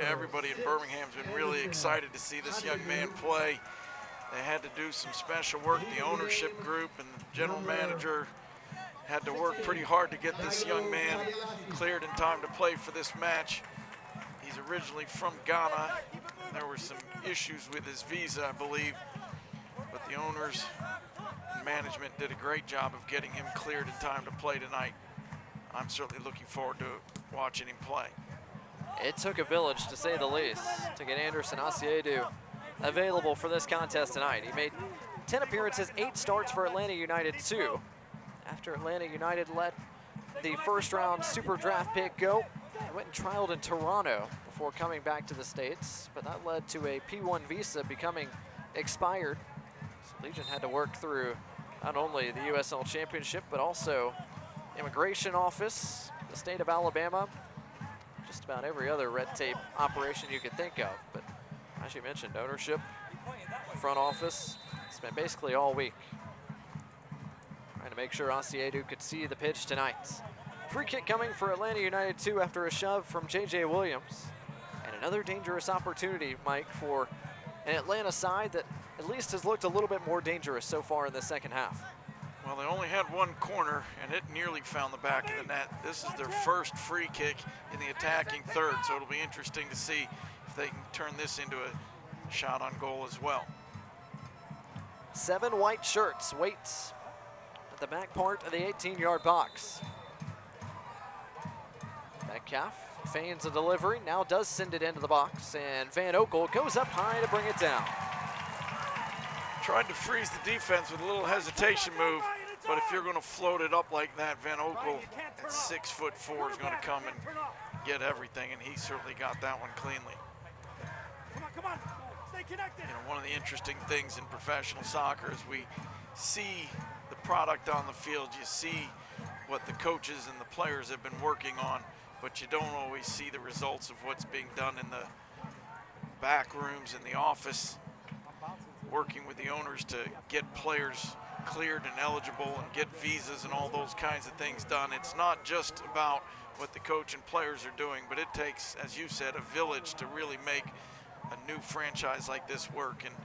everybody in Birmingham's been really excited to see this young man play. They had to do some special work. The ownership group and the general manager had to work pretty hard to get this young man cleared in time to play for this match. He's originally from Ghana. There were some issues with his visa, I believe, but the owners and management did a great job of getting him cleared in time to play tonight. I'm certainly looking forward to watching him play. It took a village, to say the least, to get Anderson Asiedu available for this contest tonight. He made 10 appearances, 8 starts for Atlanta United 2. After Atlanta United let the first round super draft pick go, he went and trialed in Toronto before coming back to the States, but that led to a P1 visa becoming expired. So Legion had to work through not only the USL Championship, but also immigration office, the state of Alabama, just about every other red tape operation you could think of. But as you mentioned, ownership, front office, spent basically all week trying to make sure Asiedu could see the pitch tonight. Free kick coming for Atlanta United 2 after a shove from J.J. Williams. And another dangerous opportunity, Mike, for an Atlanta side that at least has looked a little bit more dangerous so far in the second half. Well, they only had one corner, and it nearly found the back of the net. This is their first free kick in the attacking third, so it'll be interesting to see if they can turn this into a shot on goal as well. 7 white shirts wait at the back part of the 18-yard box. Metcalf feigns a delivery, now does send it into the box, and Van Oekel goes up high to bring it down. Tried to freeze the defense with a little hesitation move, but if you're going to float it up like that, Van Oekel at 6'4" is going to come and get everything, and he certainly got that one cleanly. Come on, stay connected. You know, one of the interesting things in professional soccer is we see the product on the field, you see what the coaches and the players have been working on, but you don't always see the results of what's being done in the back rooms, in the office, working with the owners to get players cleared and eligible and get visas and all those kinds of things done. It's not just about what the coach and players are doing, but it takes, as you said, a village to really make a new franchise like this work. And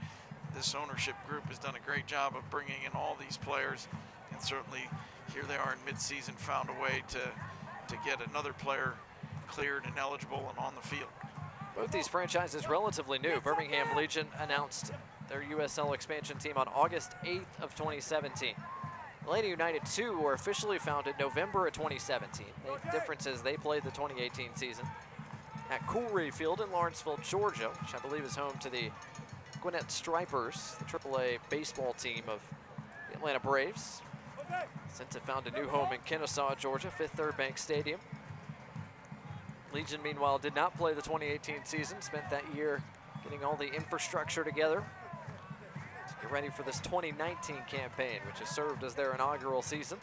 this ownership group has done a great job of bringing in all these players, and certainly here they are in mid-season, found a way to get another player cleared and eligible and on the field. Both these franchises relatively new. Birmingham Legion announced their USL expansion team on August 8th of 2017. Atlanta United 2 were officially founded November of 2017. The difference is they played the 2018 season at Coolray Field in Lawrenceville, Georgia, which I believe is home to the Gwinnett Stripers, the AAA baseball team of the Atlanta Braves. Since it found a new home in Kennesaw, Georgia, Fifth Third Bank Stadium. Legion, meanwhile, did not play the 2018 season, spent that year getting all the infrastructure together to get ready for this 2019 campaign, which has served as their inaugural season.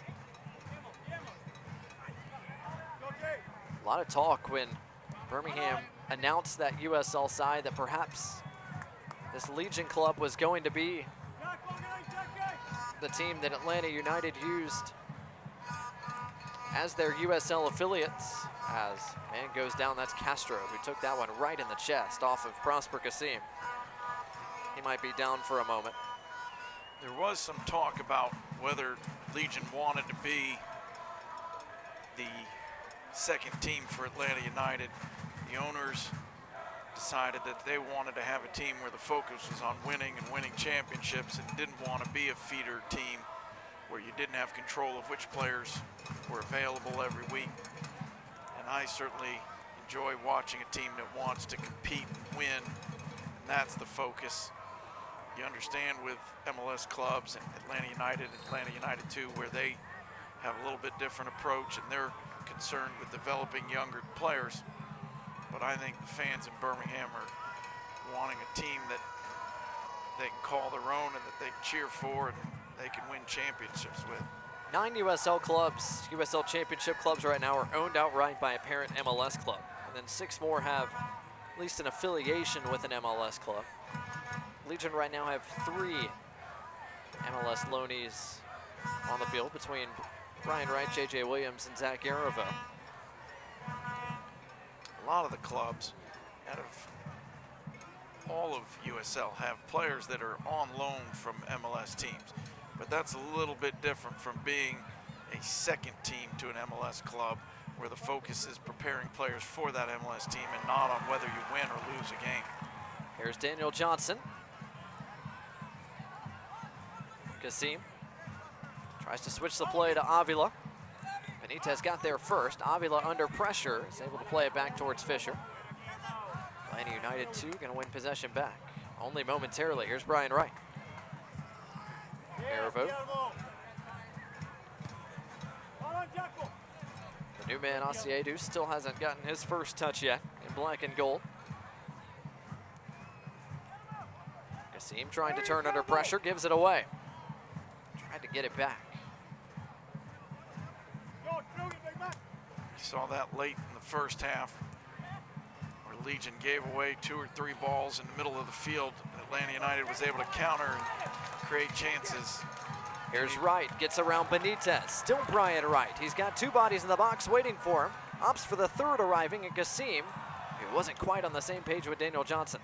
A lot of talk when Birmingham announced that USL side that perhaps this Legion club was going to be the team that Atlanta United used as their USL affiliates. As man goes down, that's Castro, who took that one right in the chest off of Prosper Kasim. He might be down for a moment. There was some talk about whether Legion wanted to be the second team for Atlanta United. The owners decided that they wanted to have a team where the focus was on winning and winning championships, and didn't want to be a feeder team where you didn't have control of which players were available every week. And I certainly enjoy watching a team that wants to compete and win, and that's the focus. You understand with MLS clubs and Atlanta United and Atlanta United 2, where they have a little bit different approach and they're concerned with developing younger players. But I think the fans in Birmingham are wanting a team that they can call their own and that they can cheer for and they can win championships with. 9 USL clubs, USL Championship clubs right now, are owned outright by a parent MLS club. And then 6 more have at least an affiliation with an MLS club. Legion right now have 3 MLS loanees on the field between Brian Wright, J.J. Williams, and Zach Yarrovo. A lot of the clubs out of all of USL have players that are on loan from MLS teams, but that's a little bit different from being a second team to an MLS club where the focus is preparing players for that MLS team and not on whether you win or lose a game. Here's Daniel Johnson. Kasim tries to switch the play to Avila. Benitez got there first. Avila under pressure is able to play it back towards Fisher. Atlanta United 2 going to win possession back. Only momentarily. Here's Brian Wright. Yarrovo. The new man, Osiedu, still hasn't gotten his first touch yet in black and gold. Kasim trying to turn under pressure, gives it away. Tried to get it back. You saw that late in the first half where Legion gave away 2 or 3 balls in the middle of the field. Atlanta United was able to counter and create chances. Here's Wright, gets around Benitez. Still Brian Wright. He's got 2 bodies in the box waiting for him. Opts for the 3rd arriving in Kasim, who wasn't quite on the same page with Daniel Johnson.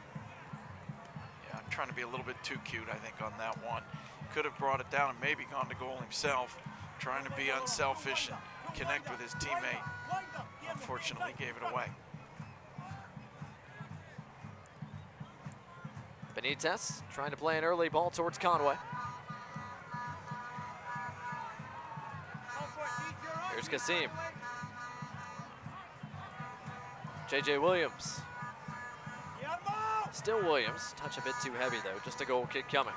Yeah, trying to be a little bit too cute, I think, on that one. Could have brought it down and maybe gone to goal himself, trying to be unselfish and connect with his teammate. Unfortunately, gave it away. Benitez trying to play an early ball towards Conway. Here's Kasim. J.J. Williams. Still Williams. Touch a bit too heavy, though. Just a goal kick coming.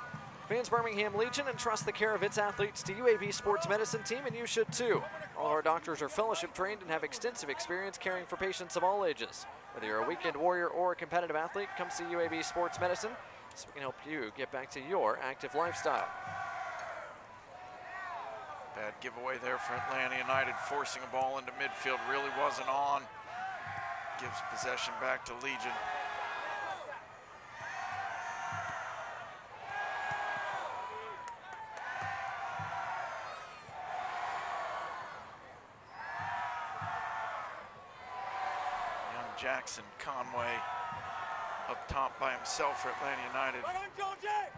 Fans Birmingham Legion entrust the care of its athletes to UAB Sports Medicine Team, and you should too. All of our doctors are fellowship trained and have extensive experience caring for patients of all ages. Whether you're a weekend warrior or a competitive athlete, come see UAB Sports Medicine so we can help you get back to your active lifestyle. Bad giveaway there for Atlanta United, forcing a ball into midfield. Really wasn't on. Gives possession back to Legion. Young Jackson Conway up top by himself for Atlanta United.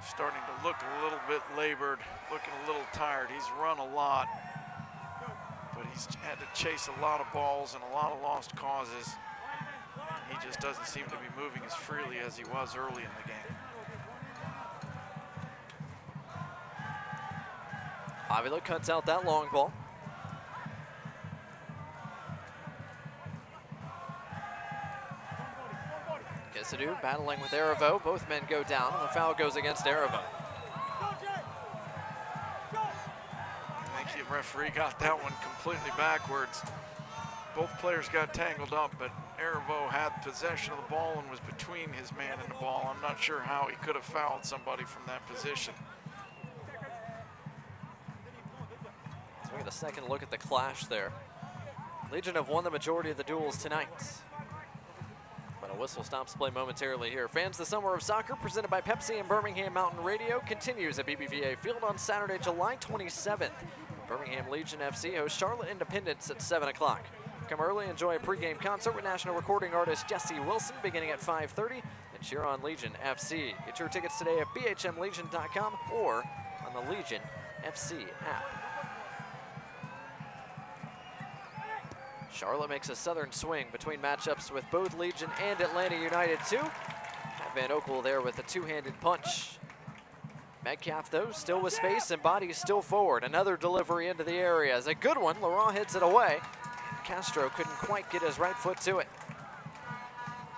Starting to look a little bit labored, looking a little tired. He's run a lot, but he's had to chase a lot of balls and a lot of lost causes. He just doesn't seem to be moving as freely as he was early in the game. Avila cuts out that long ball. Kesidou battling with Yarrovo. Both men go down, and the foul goes against Yarrovo. I think the referee got that one completely backwards. Both players got tangled up, but Yarrovo had possession of the ball and was between his man and the ball. I'm not sure how he could have fouled somebody from that position. Let's get a second look at the clash there. Legion have won the majority of the duels tonight, but a whistle stops play momentarily here. Fans, the Summer of Soccer, presented by Pepsi and Birmingham Mountain Radio, continues at BBVA Field on Saturday, July 27th. Birmingham Legion FC hosts Charlotte Independence at 7 o'clock. Come early, enjoy a pregame concert with national recording artist Jesse Wilson beginning at 5:30, and cheer on Legion FC. Get your tickets today at bhmlegion.com or on the Legion FC app. Charlotte makes a southern swing between matchups with both Legion and Atlanta United too. Van Oekel there with a two-handed punch. Metcalf, though, still with space and bodies still forward. Another delivery into the area is a good one. Laurent hits it away. Castro couldn't quite get his right foot to it.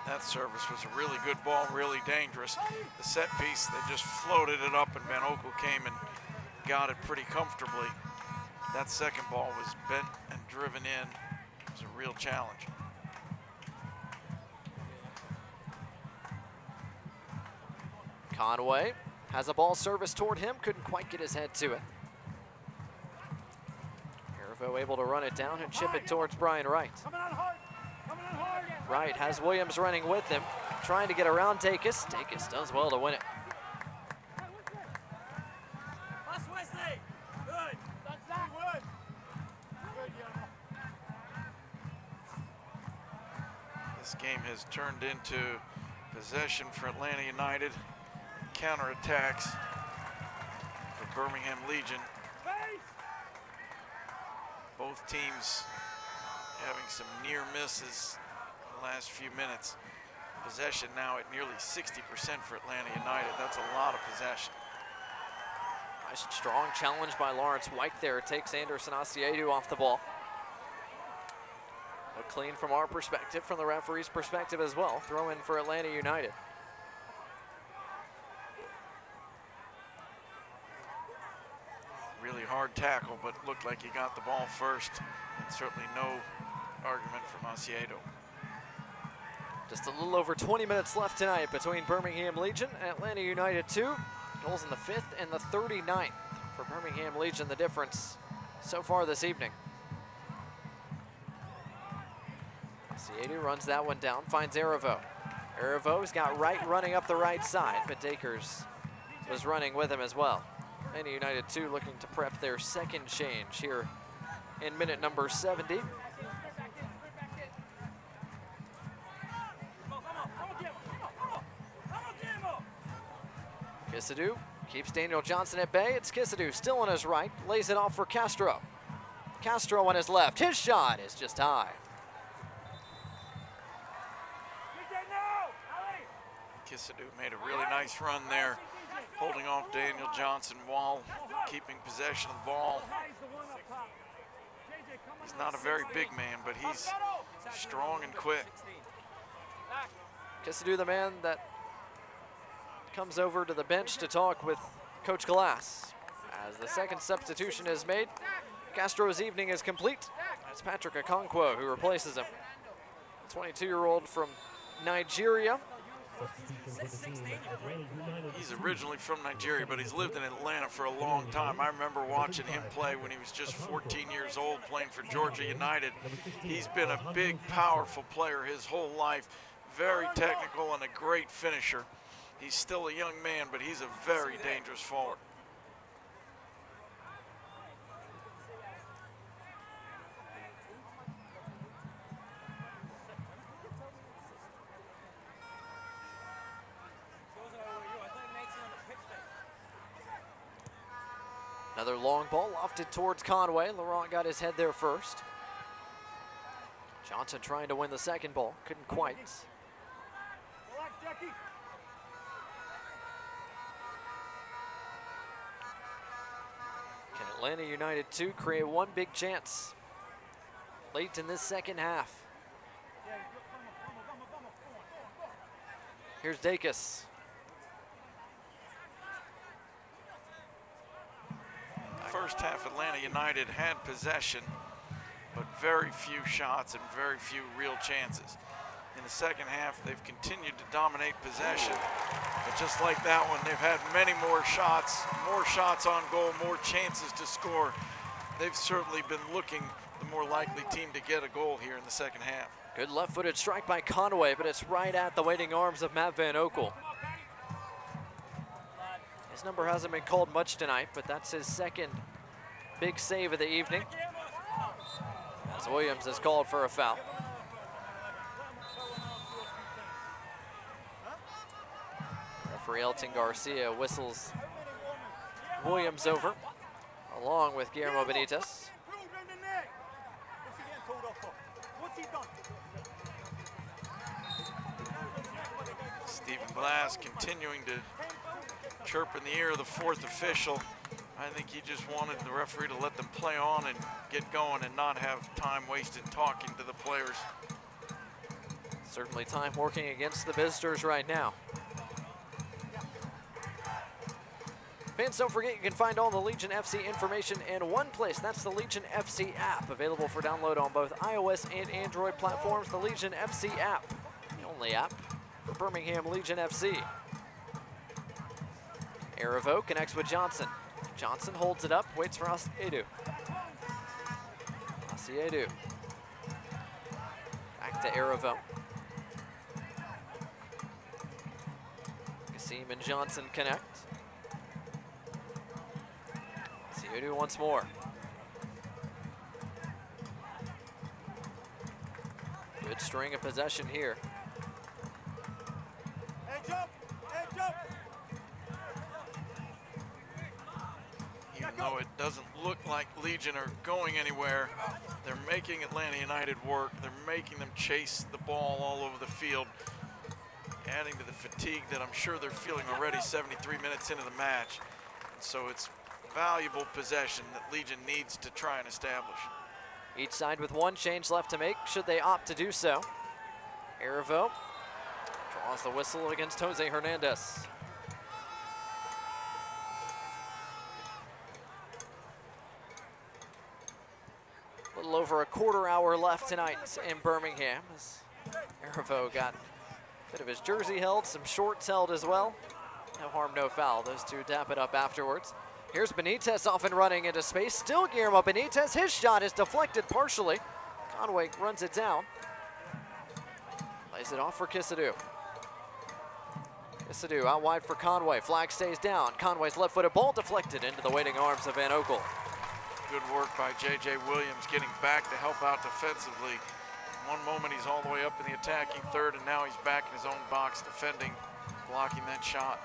That service was a really good ball, really dangerous. The set piece, they just floated it up, and Van Oekel came and got it pretty comfortably. That second ball was bent and driven in. It was a real challenge. Conway has a ball service toward him, couldn't quite get his head to it. Aravo able to run it down and chip it towards Brian Wright. Wright has Williams running with him, trying to get around Dacus. Dacus does well to win it. This game has turned into possession for Atlanta United, counterattacks for Birmingham Legion. Both teams having some near misses in the last few minutes. Possession now at nearly 60% for Atlanta United. That's a lot of possession. Nice strong challenge by Lawrence White there. Takes Anderson Asiedu off the ball. Look clean from our perspective, from the referee's perspective as well. Throw in for Atlanta United. Really hard tackle, but looked like he got the ball first. And certainly no argument from Asiedu. Just a little over 20 minutes left tonight between Birmingham Legion and Atlanta United 2. Goals in the 5th and the 39th for Birmingham Legion, the difference so far this evening. Asiedu runs that one down, finds Aravo. Aravo's got Wright running up the right side, but Dakers was running with him as well. Atlanta United 2 looking to prep their second change here in minute number 70. Kisadu keeps Daniel Johnson at bay. It's Kisadu still on his right, lays it off for Castro. Castro on his left. His shot is just high. Kisadu made a really nice run there, holding off Daniel Johnson while keeping possession of the ball. He's not a very big man, but he's strong and quick. Kisadu, the man that comes over to the bench to talk with Coach Glass. As the second substitution is made, Castro's evening is complete. That's Patrick Okonkwo who replaces him. 22-year-old from Nigeria. He's originally from Nigeria, but he's lived in Atlanta for a long time. I remember watching him play when he was just 14 years old, playing for Georgia United. He's been a big, powerful player his whole life, very technical and a great finisher. He's still a young man, but he's a very dangerous forward. Another long ball lofted towards Conway. Laurent got his head there first. Johnson trying to win the second ball, couldn't quite. Can Atlanta United 2 create one big chance late in this second half? Here's Dacus. First half, Atlanta United had possession, but very few shots and very few real chances. In the second half, they've continued to dominate possession, but just like that one, they've had many more shots on goal, more chances to score. They've certainly been looking the more likely team to get a goal here in the second half. Good left-footed strike by Conway, but it's right at the waiting arms of Matt Van Oekel. His number hasn't been called much tonight, but that's his second big save of the evening, as Williams is called for a foul. Referee Elton Garcia whistles Williams over, along with Guillermo Benitez. Stephen Glass continuing to chirp in the ear of the fourth official. I think he just wanted the referee to let them play on and get going and not have time wasted talking to the players. Certainly time working against the visitors right now. Fans, don't forget you can find all the Legion FC information in one place. That's the Legion FC app, available for download on both iOS and Android platforms. The Legion FC app, the only app for Birmingham Legion FC. Aravo connects with Johnson. Johnson holds it up, waits for Asiedu. Asiedu. Back to Aravo. Kasim and Johnson connect. Asiedu once more. Good string of possession here. Edge up! Edge up! Even though it doesn't look like Legion are going anywhere, they're making Atlanta United work. They're making them chase the ball all over the field, adding to the fatigue that I'm sure they're feeling already 73 minutes into the match. And so it's valuable possession that Legion needs to try and establish. Each side with one change left to make, should they opt to do so. Aravo draws the whistle against Jose Hernandez. A little over a quarter hour left tonight in Birmingham, as Aravo got a bit of his jersey held, some shorts held as well. No harm, no foul. Those two dap it up afterwards. Here's Benitez off and running into space. Still Guillermo Benitez. His shot is deflected partially. Conway runs it down. Lays it off for Kisadu. Kisadu out wide for Conway. Flag stays down. Conway's left-footed ball deflected into the waiting arms of Van Oekel. Good work by J.J. Williams getting back to help out defensively. One moment he's all the way up in the attacking third, and now he's back in his own box defending, blocking that shot.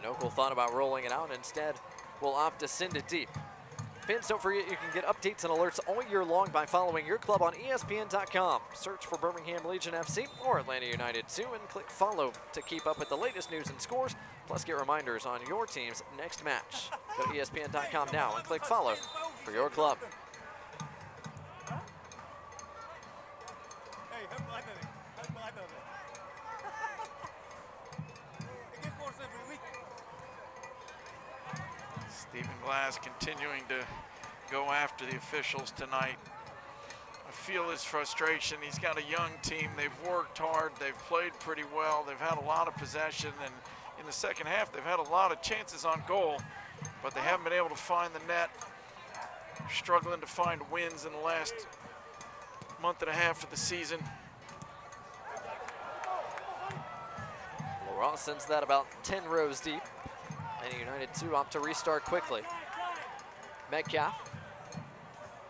Van Oekel thought about rolling it out and instead will opt to send it deep. Fans, don't forget you can get updates and alerts all year long by following your club on ESPN.com. Search for Birmingham Legion FC or Atlanta United 2 and click follow to keep up with the latest news and scores, plus get reminders on your team's next match. Go to ESPN.com now and click follow for your club. Stephen Glass continuing to go after the officials tonight. I feel his frustration. He's got a young team. They've worked hard. They've played pretty well. They've had a lot of possession, and in the second half, they've had a lot of chances on goal, but they haven't been able to find the net. They're struggling to find wins in the last month and a half of the season. Laurent sends that about 10 rows deep. And United 2 opt to restart quickly. Metcalf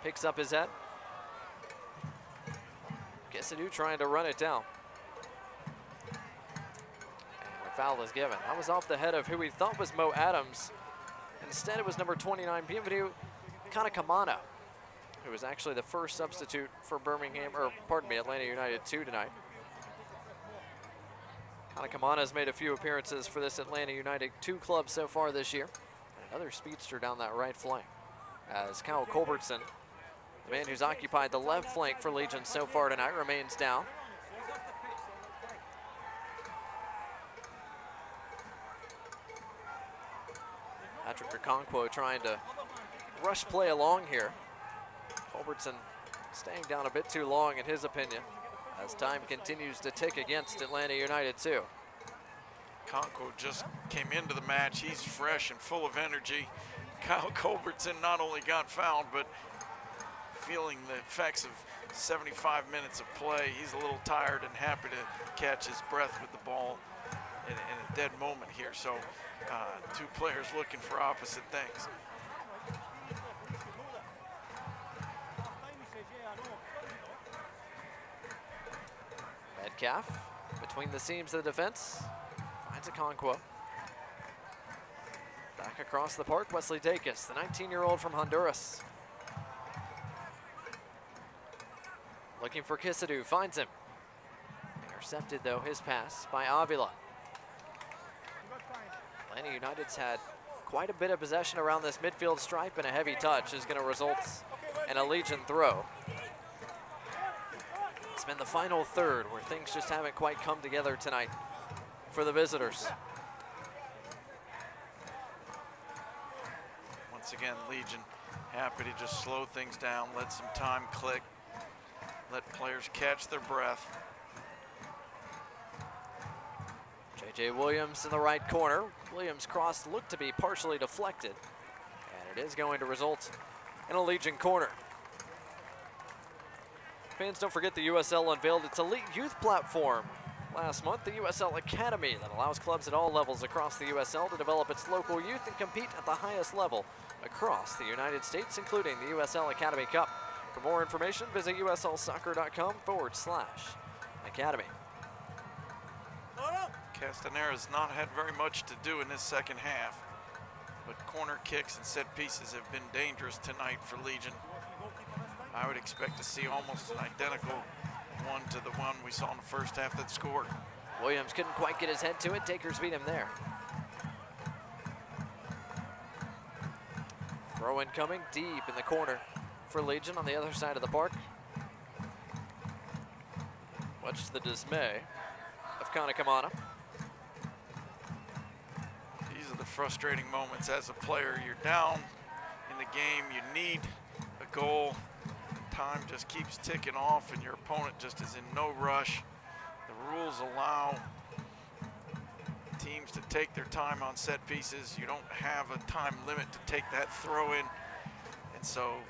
picks up his head. Kisadu trying to run it down. And a foul is given. That was off the head of who we thought was Mo Adams. Instead, it was number 29, Bienvenu Kanakamana, who was actually the first substitute for Atlanta United 2 tonight. Kanakamana has made a few appearances for this Atlanta United 2 club so far this year. And another speedster down that right flank, as Kyle Culbertson, the man who's occupied the left flank for Legion so far tonight, remains down. Patrick Okonkwo trying to rush play along here. Culbertson staying down a bit too long in his opinion, as time continues to tick against Atlanta United 2. Conco just came into the match. He's fresh and full of energy. Kyle Culbertson not only got fouled, but feeling the effects of 75 minutes of play. He's a little tired and happy to catch his breath with the ball in a dead moment here. So two players looking for opposite things. Metcalf between the seams of the defense, finds Okonkwo. Back across the park, Wesley Dacus, the 19-year-old from Honduras. Looking for Kisadu, finds him. Intercepted though, his pass by Avila. Atlanta United's had quite a bit of possession around this midfield stripe, and a heavy touch is going to result in a Legion throw. It's been the final third where things just haven't quite come together tonight for the visitors. Once again, Legion happy to just slow things down, let some time click, let players catch their breath. J.J. Williams in the right corner. Williams' cross looked to be partially deflected, and it is going to result in a Legion corner. Fans, don't forget the USL unveiled its elite youth platform last month, the USL Academy, that allows clubs at all levels across the USL to develop its local youth and compete at the highest level across the United States, including the USL Academy Cup. For more information, visit uslsoccer.com/academy. Castanera's not had very much to do in this second half, but corner kicks and set pieces have been dangerous tonight for Legion. I would expect to see almost an identical one to the one we saw in the first half that scored. Williams couldn't quite get his head to it. Takers beat him there. Throw in coming deep in the corner for Legion on the other side of the park. Much to the dismay of Kanakamana. These are the frustrating moments as a player. You're down in the game, you need a goal. Time just keeps ticking off and your opponent just is in no rush. The rules allow teams to take their time on set pieces. You don't have a time limit to take that throw in. And so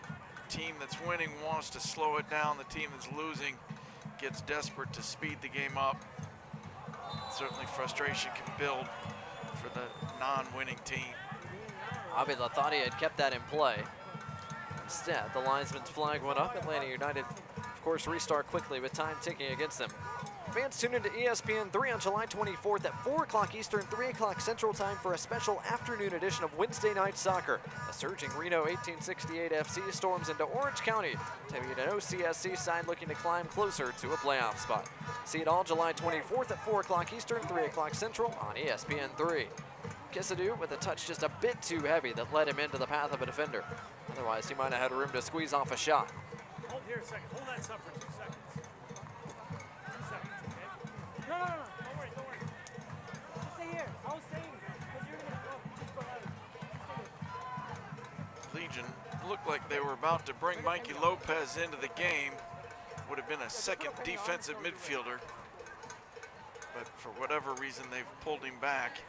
the team that's winning wants to slow it down. The team that's losing gets desperate to speed the game up. Certainly frustration can build for the non-winning team. Avila thought he had kept that in play. Instead, the linesman's flag went up. Atlanta United, of course, restart quickly with time ticking against them. Fans, tune into ESPN 3 on July 24th at 4 o'clock Eastern, 3 o'clock Central Time for a special afternoon edition of Wednesday Night Soccer. A surging Reno 1868 FC storms into Orange County to meet an OCSC side looking to climb closer to a playoff spot. See it all July 24th at 4 o'clock Eastern, 3 o'clock Central on ESPN 3. Kisadu with a touch just a bit too heavy that led him into the path of a defender. Otherwise, he might have had room to squeeze off a shot. Hold here a second. Hold that stuff for 2 seconds. 2 seconds, okay? No. Don't worry. Just stay here. I was saying, because you're going to go. Just go ahead. Legion looked like they were about to bring Mikey Lopez into the game. Would have been a second defensive midfielder. But for whatever reason, they've pulled him back.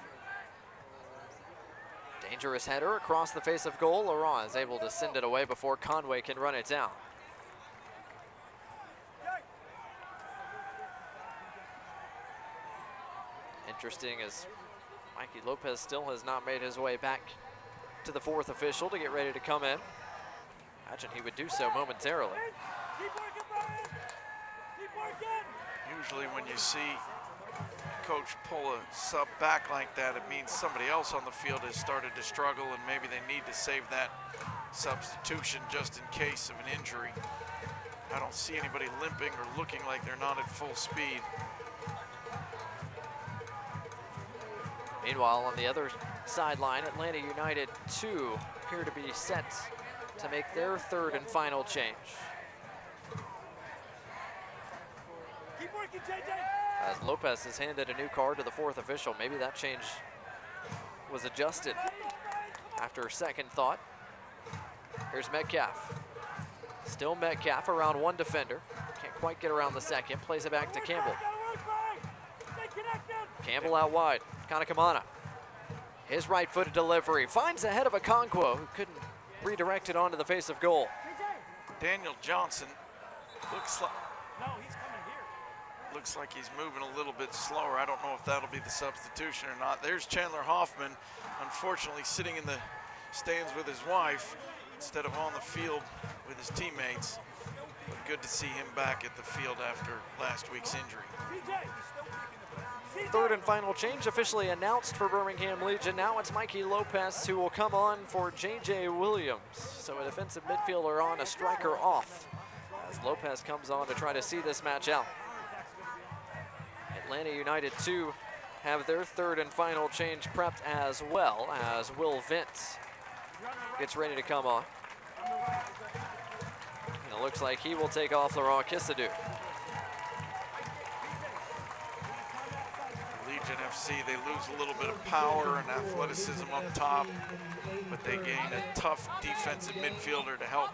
Dangerous header across the face of goal. Laurent is able to send it away before Conway can run it down. Interesting as Mikey Lopez still has not made his way back to the fourth official to get ready to come in. Imagine he would do so momentarily. Keep working, Brian. Keep working. Usually when you see coach pull a sub back like that, it means somebody else on the field has started to struggle and maybe they need to save that substitution just in case of an injury. I don't see anybody limping or looking like they're not at full speed. Meanwhile, on the other sideline, Atlanta United 2 appear to be set to make their third and final change. Keep working, JJ. As Lopez has handed a new card to the fourth official, maybe that change was adjusted after second thought. Here's Metcalf. Still Metcalf around one defender. Can't quite get around the second. Plays it back to Campbell. Campbell out wide. Kanakamana. His right-footed delivery. Finds the head of Okonkwo, who couldn't redirect it onto the face of goal. Daniel Johnson looks like... No, he's coming here. Looks like he's moving a little bit slower. I don't know if that'll be the substitution or not. There's Chandler Hoffman, unfortunately sitting in the stands with his wife instead of on the field with his teammates. But good to see him back at the field after last week's injury. Third and final change officially announced for Birmingham Legion. Now it's Mikey Lopez who will come on for J.J. Williams. So a defensive midfielder on, a striker off, as Lopez comes on to try to see this match out. Atlanta United 2 have their third and final change prepped as well, as Will Vince gets ready to come on. And it looks like he will take off Laurent Kisadu. Legion FC, they lose a little bit of power and athleticism up top, but they gain a tough defensive midfielder to help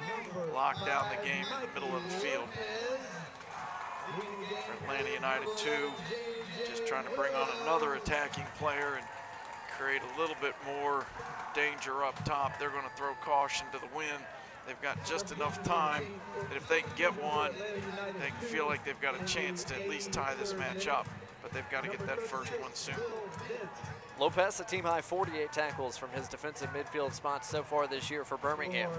lock down the game in the middle of the field. For Atlanta United 2, just trying to bring on another attacking player and create a little bit more danger up top. They're going to throw caution to the wind. They've got just enough time that if they can get one, they can feel like they've got a chance to at least tie this match up. But they've got to get that first one soon. Lopez, a team-high 48 tackles from his defensive midfield spots so far this year for Birmingham.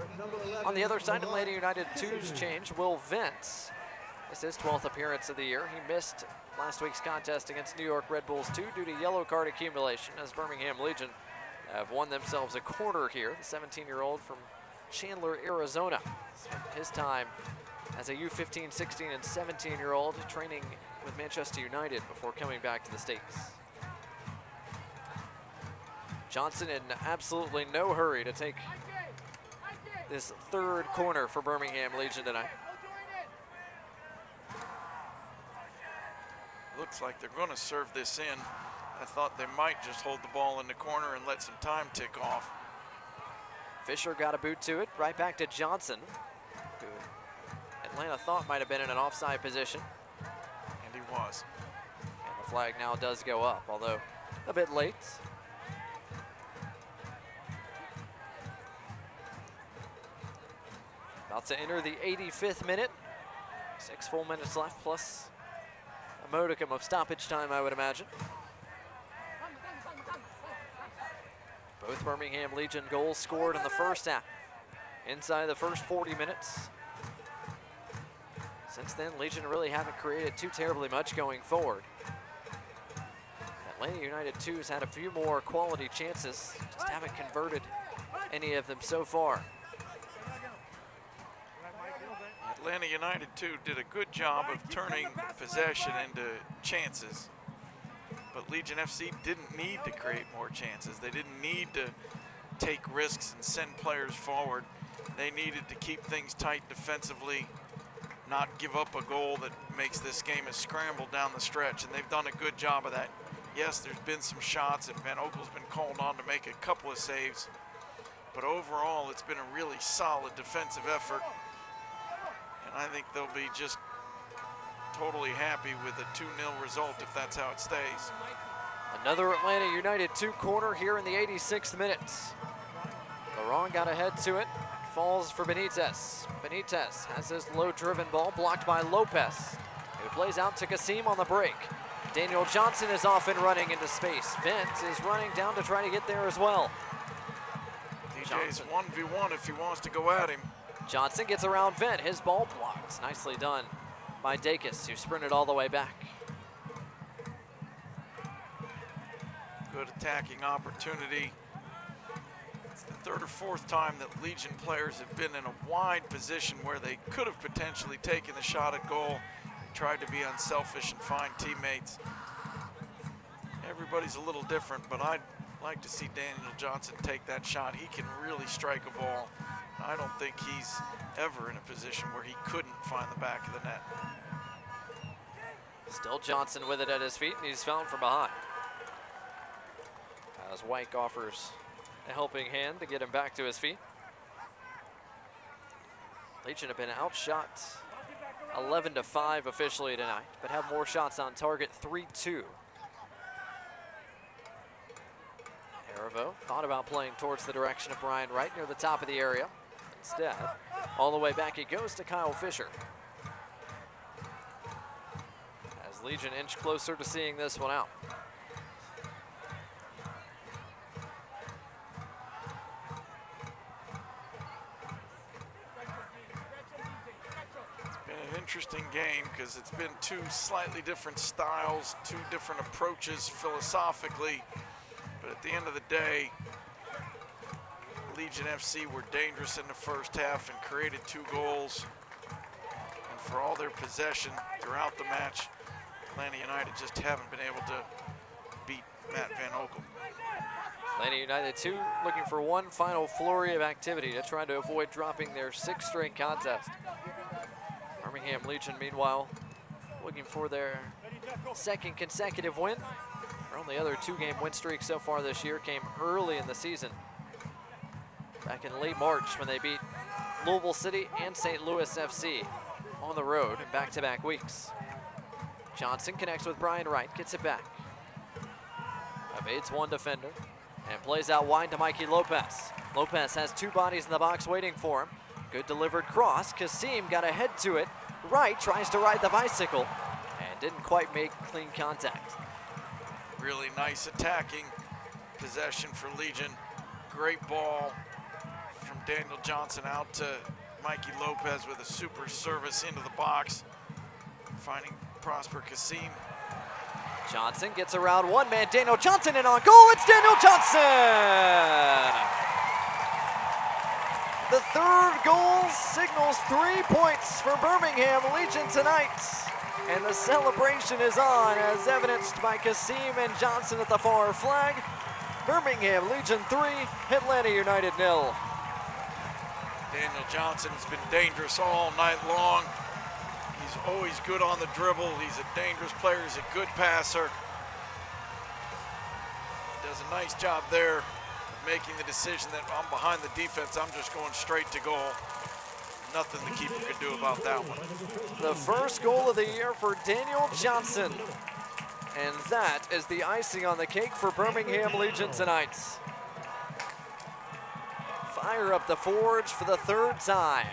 On the other side, Atlanta United 2's change, Will Vence. This is his 12th appearance of the year. He missed last week's contest against New York Red Bulls 2 due to yellow card accumulation, as Birmingham Legion have won themselves a corner here. The 17-year-old from Chandler, Arizona. Spent his time as a U15, 16, and 17-year-old training with Manchester United before coming back to the States. Johnson in absolutely no hurry to take this third corner for Birmingham Legion tonight. Looks like they're going to serve this in. I thought they might just hold the ball in the corner and let some time tick off. Fisher got a boot to it, right back to Johnson, who Atlanta thought might have been in an offside position. And he was. And the flag now does go up, although a bit late. About to enter the 85th minute. 6 full minutes left, plus a modicum of stoppage time, I would imagine. Both Birmingham Legion goals scored in the first half, inside the first 40 minutes. Since then, Legion really haven't created too terribly much going forward. Atlanta United 2's had a few more quality chances, just haven't converted any of them so far. Atlanta United 2 did a good job of turning possession into chances. But Legion FC didn't need to create more chances. They didn't need to take risks and send players forward. They needed to keep things tight defensively, not give up a goal that makes this game a scramble down the stretch, and they've done a good job of that. Yes, there's been some shots, and Van Okel's been called on to make a couple of saves, but overall it's been a really solid defensive effort, and I think they'll be just totally happy with a 2-0 result if that's how it stays. Another Atlanta United 2 corner here in the 86th minute. Laurent got ahead to it, falls for Benitez. Benitez has his low-driven ball blocked by Lopez, who plays out to Kasim on the break. Daniel Johnson is off and running into space. Vence is running down to try to get there as well. DJ's 1v1 if he wants to go at him. Johnson gets around Vent, his ball blocked. Nicely done by Dacus, who sprinted all the way back. Good attacking opportunity. It's the third or fourth time that Legion players have been in a wide position where they could have potentially taken the shot at goal, tried to be unselfish and find teammates. Everybody's a little different, but I'd like to see Daniel Johnson take that shot. He can really strike a ball. I don't think he's ever in a position where he couldn't find the back of the net. Still Johnson with it at his feet, and he's fouled from behind. As White offers a helping hand to get him back to his feet. Legion have been outshot 11-5 officially tonight, but have more shots on target, 3-2. Aravo thought about playing towards the direction of Brian Wright near the top of the area. Instead, all the way back he goes to Kyle Fisher. As Legion inch closer to seeing this one out. It's been an interesting game because it's been two slightly different styles, two different approaches philosophically. But at the end of the day, Legion FC were dangerous in the first half and created 2 goals. And for all their possession throughout the match, Atlanta United just haven't been able to beat Matt Van Okel. Atlanta United 2 looking for one final flurry of activity to try to avoid dropping their 6th straight contest. Birmingham Legion, meanwhile, looking for their 2nd consecutive win. Their only other 2-game win streak so far this year came early in the season, back in late March when they beat Louisville City and St. Louis FC on the road in back-to-back weeks. Johnson connects with Brian Wright, gets it back. Evades one defender and plays out wide to Mikey Lopez. Lopez has two bodies in the box waiting for him. Good delivered cross. Kasim got a head to it. Wright tries to ride the bicycle and didn't quite make clean contact. Really nice attacking possession for Legion. Great ball from Daniel Johnson out to Mikey Lopez with a super service into the box. Finding Prosper Kasim. Johnson gets around one man, Daniel Johnson, and on goal, it's Daniel Johnson! The third goal signals 3 points for Birmingham Legion tonight. And the celebration is on, as evidenced by Kasim and Johnson at the far flag. Birmingham Legion 3, Atlanta United 0. Daniel Johnson has been dangerous all night long. He's always good on the dribble. He's a dangerous player. He's a good passer. Does a nice job there of making the decision that I'm behind the defense. I'm just going straight to goal. Nothing the keeper could do about that one. The first goal of the year for Daniel Johnson. And that is the icing on the cake for Birmingham Legion tonight. Fire up the forge for the third time.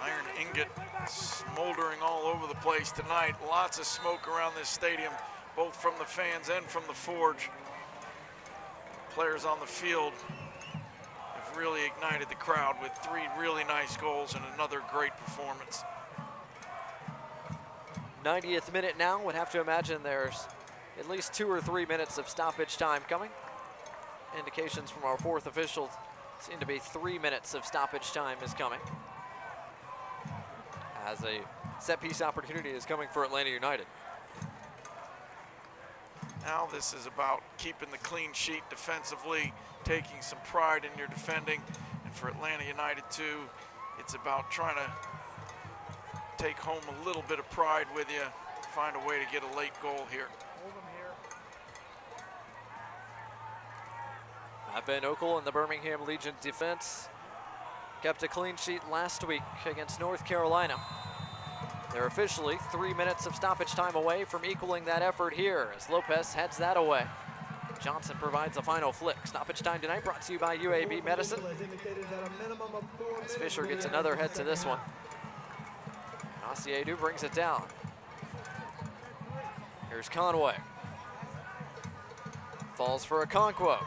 Iron ingot smoldering all over the place tonight. Lots of smoke around this stadium, both from the fans and from the forge. Players on the field have really ignited the crowd with 3 really nice goals and another great performance. 90th minute now. Would have to imagine there's at least 2 or 3 minutes of stoppage time coming. Indications from our fourth official seem to be 3 minutes of stoppage time is coming, as a set piece opportunity is coming for Atlanta United. Now this is about keeping the clean sheet defensively, taking some pride in your defending. And for Atlanta United too, it's about trying to take home a little bit of pride with you, find a way to get a late goal here. Van Okel and the Birmingham Legion defense kept a clean sheet last week against North Carolina. They're officially 3 minutes of stoppage time away from equaling that effort here as Lopez heads that away. Johnson provides a final flick. Stoppage time tonight brought to you by UAB Medicine. As Fisher gets another head to this one. Asiedu brings it down. Here's Conway. Falls for a Okonkwo.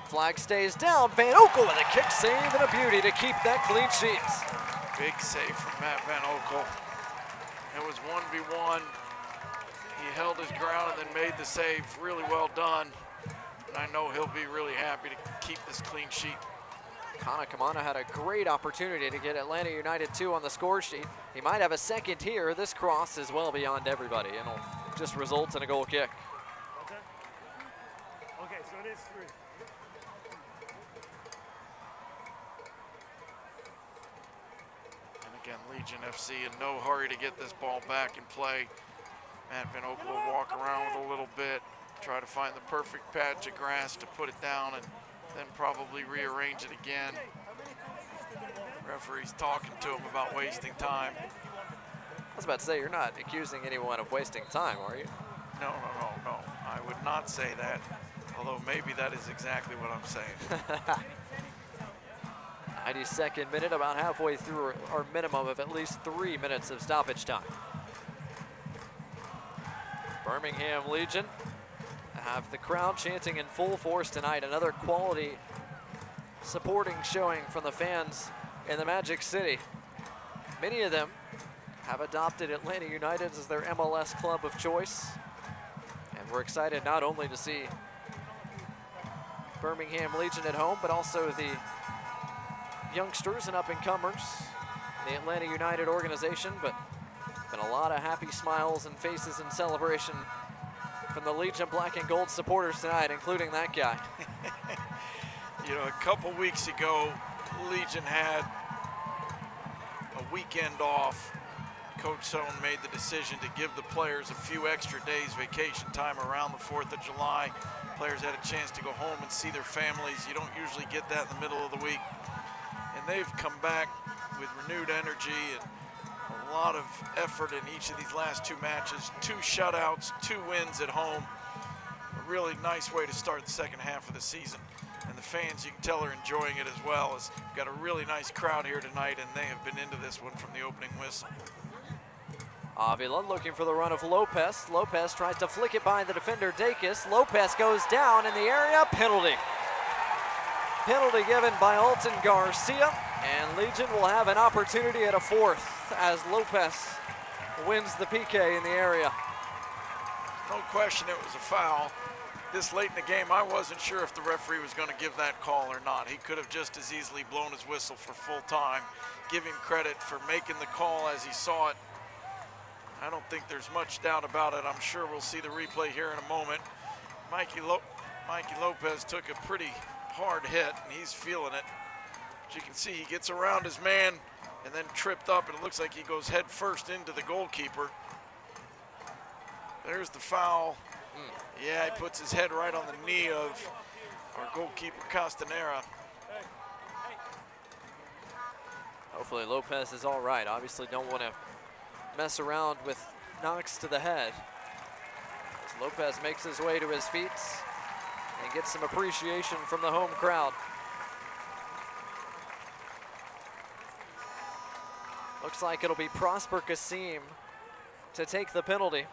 Flag stays down. Van Okel with a kick save and a beauty to keep that clean sheet. Big save from Matt Van Okel. It was 1v1. He held his ground and then made the save. Really well done. And I know he'll be really happy to keep this clean sheet. Kana Kamana had a great opportunity to get Atlanta United 2 on the score sheet. He might have a second here. This cross is well beyond everybody and will just result in a goal kick. Okay, so it is 3. Again, Legion FC in no hurry to get this ball back in play. Matt Van Okel will walk around with a little bit, try to find the perfect patch of grass to put it down, and then probably rearrange it again. Referee's talking to him about wasting time. I was about to say, you're not accusing anyone of wasting time, are you? No. I would not say that, although maybe that is exactly what I'm saying. 92nd minute, about halfway through our minimum of at least 3 minutes of stoppage time. Birmingham Legion have the crowd chanting in full force tonight. Another quality supporting showing from the fans in the Magic City. Many of them have adopted Atlanta United as their MLS club of choice. And we're excited not only to see Birmingham Legion at home, but also the youngsters and up-and-comers, the Atlanta United organization, but been a lot of happy smiles and faces and celebration from the Legion black and gold supporters tonight, including that guy. You know, a couple weeks ago, Legion had a weekend off. Coach Sohn made the decision to give the players a few extra days vacation time around the 4th of July. Players had a chance to go home and see their families. You don't usually get that in the middle of the week. And they've come back with renewed energy and a A lot of effort in each of these last two matches. 2 shutouts, 2 wins at home. A really nice way to start the second half of the season. And the fans, you can tell, are enjoying it as well. As we've got a really nice crowd here tonight, and they have been into this one from the opening whistle. Avila looking for the run of Lopez. Lopez tries to flick it by the defender, Dacus. Lopez goes down in the area, penalty. Penalty given by Alton Garcia, and Legion will have an opportunity at a 4th as Lopez wins the PK in the area. No question it was a foul. This late in the game, I wasn't sure if the referee was going to give that call or not. He could have just as easily blown his whistle for full time. Give him credit for making the call as he saw it. I don't think there's much doubt about it. I'm sure we'll see the replay here in a moment. Mikey Lopez took a pretty hard hit, and he's feeling it. But you can see he gets around his man and then tripped up, and it looks like he goes head first into the goalkeeper. There's the foul. Yeah, he puts his head right on the knee of our goalkeeper, Castanera. Hopefully Lopez is all right. Obviously don't want to mess around with knocks to the head. As Lopez makes his way to his feet and gets some appreciation from the home crowd. Looks like it'll be Prosper Kasim to take the penalty.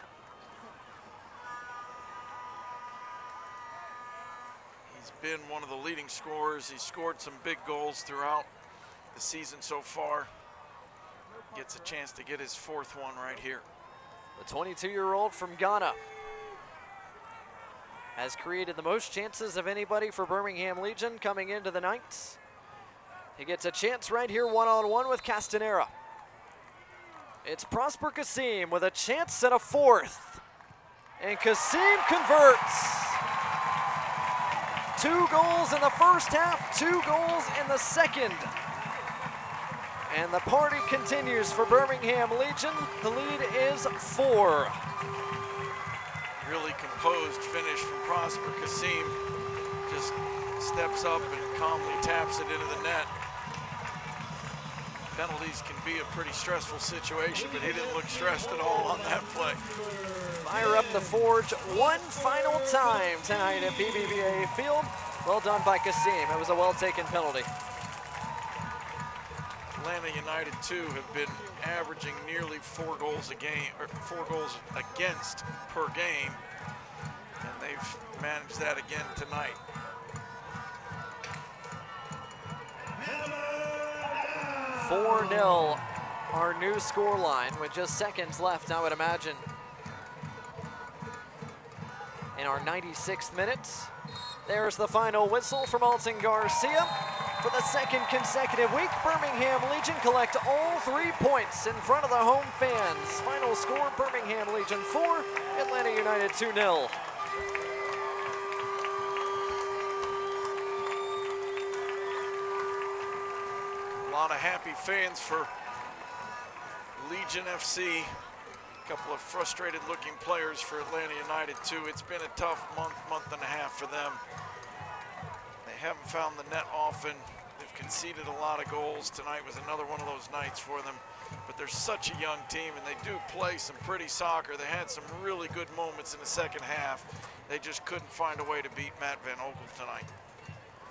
He's been one of the leading scorers. He's scored some big goals throughout the season so far. Gets a chance to get his 4th one right here. The 22-year-old from Ghana has created the most chances of anybody for Birmingham Legion coming into the night. He gets a chance right here one-on-one with Castanera. It's Prosper Kasim with a chance at a 4th. And Kasim converts. 2 goals in the first half, 2 goals in the second. And the party continues for Birmingham Legion. The lead is 4. Really composed finish from Prosper Kasim. Just steps up and calmly taps it into the net. Penalties can be a pretty stressful situation, but he didn't look stressed at all on that play. Fire up the Forge one final time tonight at BBVA Field. Well done by Kasim. It was a well-taken penalty. Atlanta United, too, have been averaging nearly 4 goals a game, or 4 goals against per game, and they've managed that again tonight. 4-0, our new scoreline with just seconds left, I would imagine, in our 96th minute. There's the final whistle from Alton Garcia. For the 2nd consecutive week, Birmingham Legion collect all 3 points in front of the home fans. Final score, Birmingham Legion 4, Atlanta United 2-0. A lot of happy fans for Legion FC. A couple of frustrated looking players for Atlanta United too. It's been a tough month and a half for them. They haven't found the net often. They've conceded a lot of goals. Tonight was another one of those nights for them. But they're such a young team, and they do play some pretty soccer. They had some really good moments in the second half. They just couldn't find a way to beat Matt Van Oekel tonight.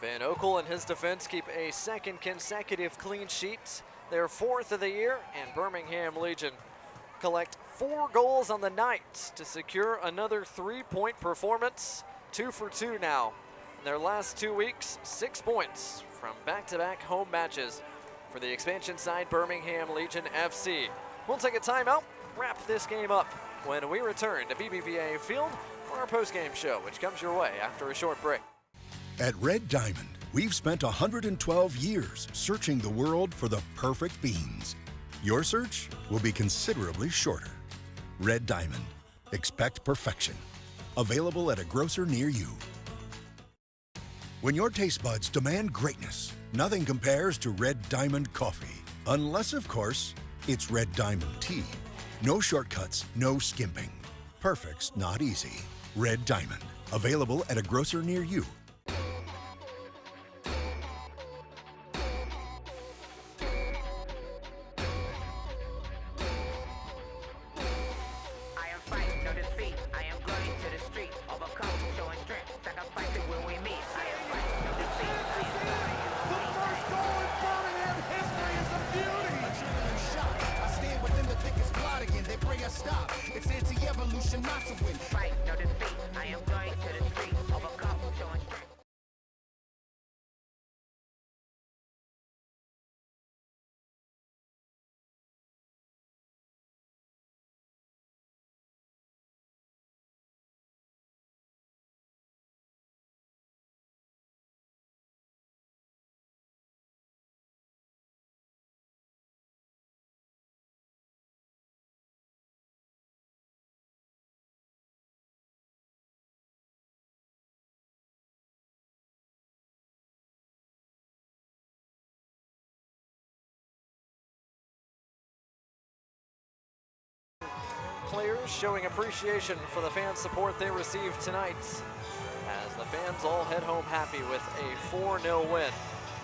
Van Oekel and his defense keep a 2nd consecutive clean sheet. Their 4th of the year, and Birmingham Legion collect 4 goals on the night to secure another 3-point performance. 2 for 2 now. In their last 2 weeks, 6 points from back-to-back home matches for the expansion side Birmingham Legion FC. We'll take a timeout, wrap this game up when we return to BBVA Field for our post-game show, which comes your way after a short break. At Red Diamond, we've spent 112 years searching the world for the perfect beans. Your search will be considerably shorter. Red Diamond. Expect perfection. Available at a grocer near you. When your taste buds demand greatness, nothing compares to Red Diamond coffee. Unless, of course, it's Red Diamond tea. No shortcuts, no skimping. Perfect's not easy. Red Diamond. Available at a grocer near you. players showing appreciation for the fan support they received tonight, as the fans all head home happy with a 4-0 win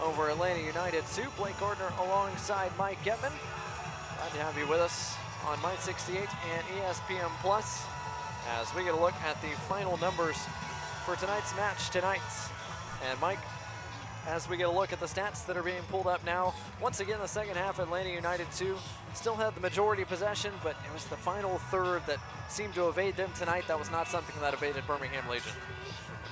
over Atlanta United 2. Blake Gardner alongside Mike Getman. Glad to have you with us on Mite 68 and ESPN Plus as we get a look at the final numbers for tonight's match tonight. And Mike, as we get a look at the stats that are being pulled up now, once again the second half, Atlanta United 2 still had the majority possession, but it was the final third that seemed to evade them tonight. That was not something that evaded Birmingham Legion.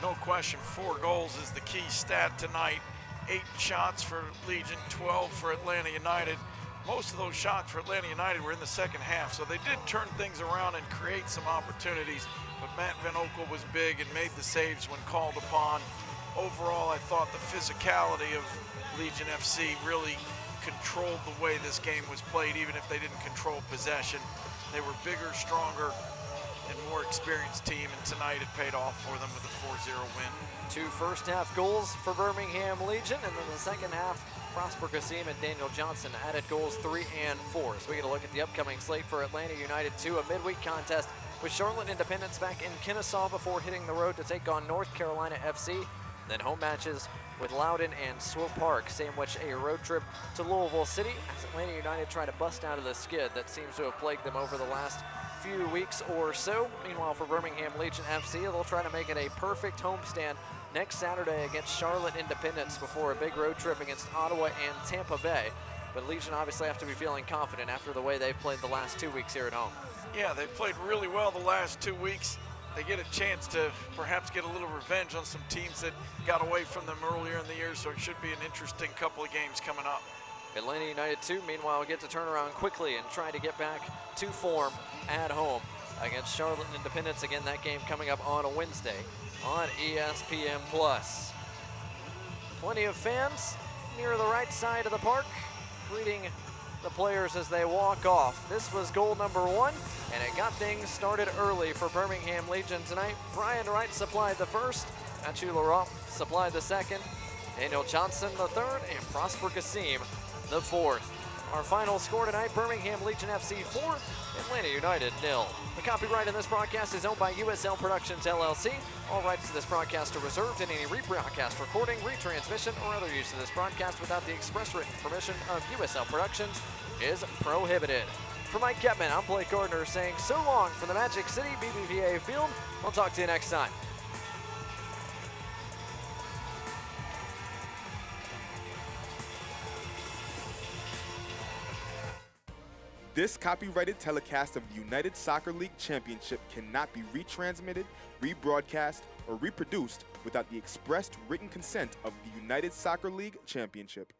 No question, 4 goals is the key stat tonight. 8 shots for Legion, 12 for Atlanta United. Most of those shots for Atlanta United were in the second half, so they did turn things around and create some opportunities, but Matt Van Oekel was big and made the saves when called upon. Overall, I thought the physicality of Legion FC really controlled the way this game was played, even if they didn't control possession. They were bigger, stronger, and more experienced team, and tonight it paid off for them with a 4-0 win. 2 first-half goals for Birmingham Legion, and then the second half, Prosper Kasim and Daniel Johnson added goals 3 and 4. So we get a look at the upcoming slate for Atlanta United 2, a midweek contest with Charlotte Independence back in Kennesaw before hitting the road to take on North Carolina FC. Then home matches with Loudoun and Swope Park, sandwich a road trip to Louisville City as Atlanta United try to bust out of the skid that seems to have plagued them over the last few weeks or so. Meanwhile, for Birmingham Legion FC, they'll try to make it a perfect homestand next Saturday against Charlotte Independence before a big road trip against Ottawa and Tampa Bay. But Legion obviously have to be feeling confident after the way they've played the last 2 weeks here at home. Yeah, they've played really well the last 2 weeks. They get a chance to perhaps get a little revenge on some teams that got away from them earlier in the year, so it should be an interesting couple of games coming up. Atlanta United 2, meanwhile, get to turn around quickly and try to get back to form at home against Charlotte Independence. Again, that game coming up on a Wednesday on ESPN+. Plenty of fans near the right side of the park greeting the players as they walk off. This was goal number 1, and it got things started early for Birmingham Legion tonight. Brian Wright supplied the first, Mathieu Leroy supplied the second, Daniel Johnson the third, and Prosper Kasim the fourth. Our final score tonight, Birmingham Legion FC 4, Atlanta United 0. The copyright in this broadcast is owned by USL Productions LLC. All rights to this broadcast are reserved, and any rebroadcast, recording, retransmission, or other use of this broadcast without the express written permission of USL Productions is prohibited. For Mike Getman, I'm Blake Gardner saying so long from the Magic City BBVA Field. We'll talk to you next time. This copyrighted telecast of the United Soccer League Championship cannot be retransmitted, rebroadcast, or reproduced without the expressed written consent of the United Soccer League Championship.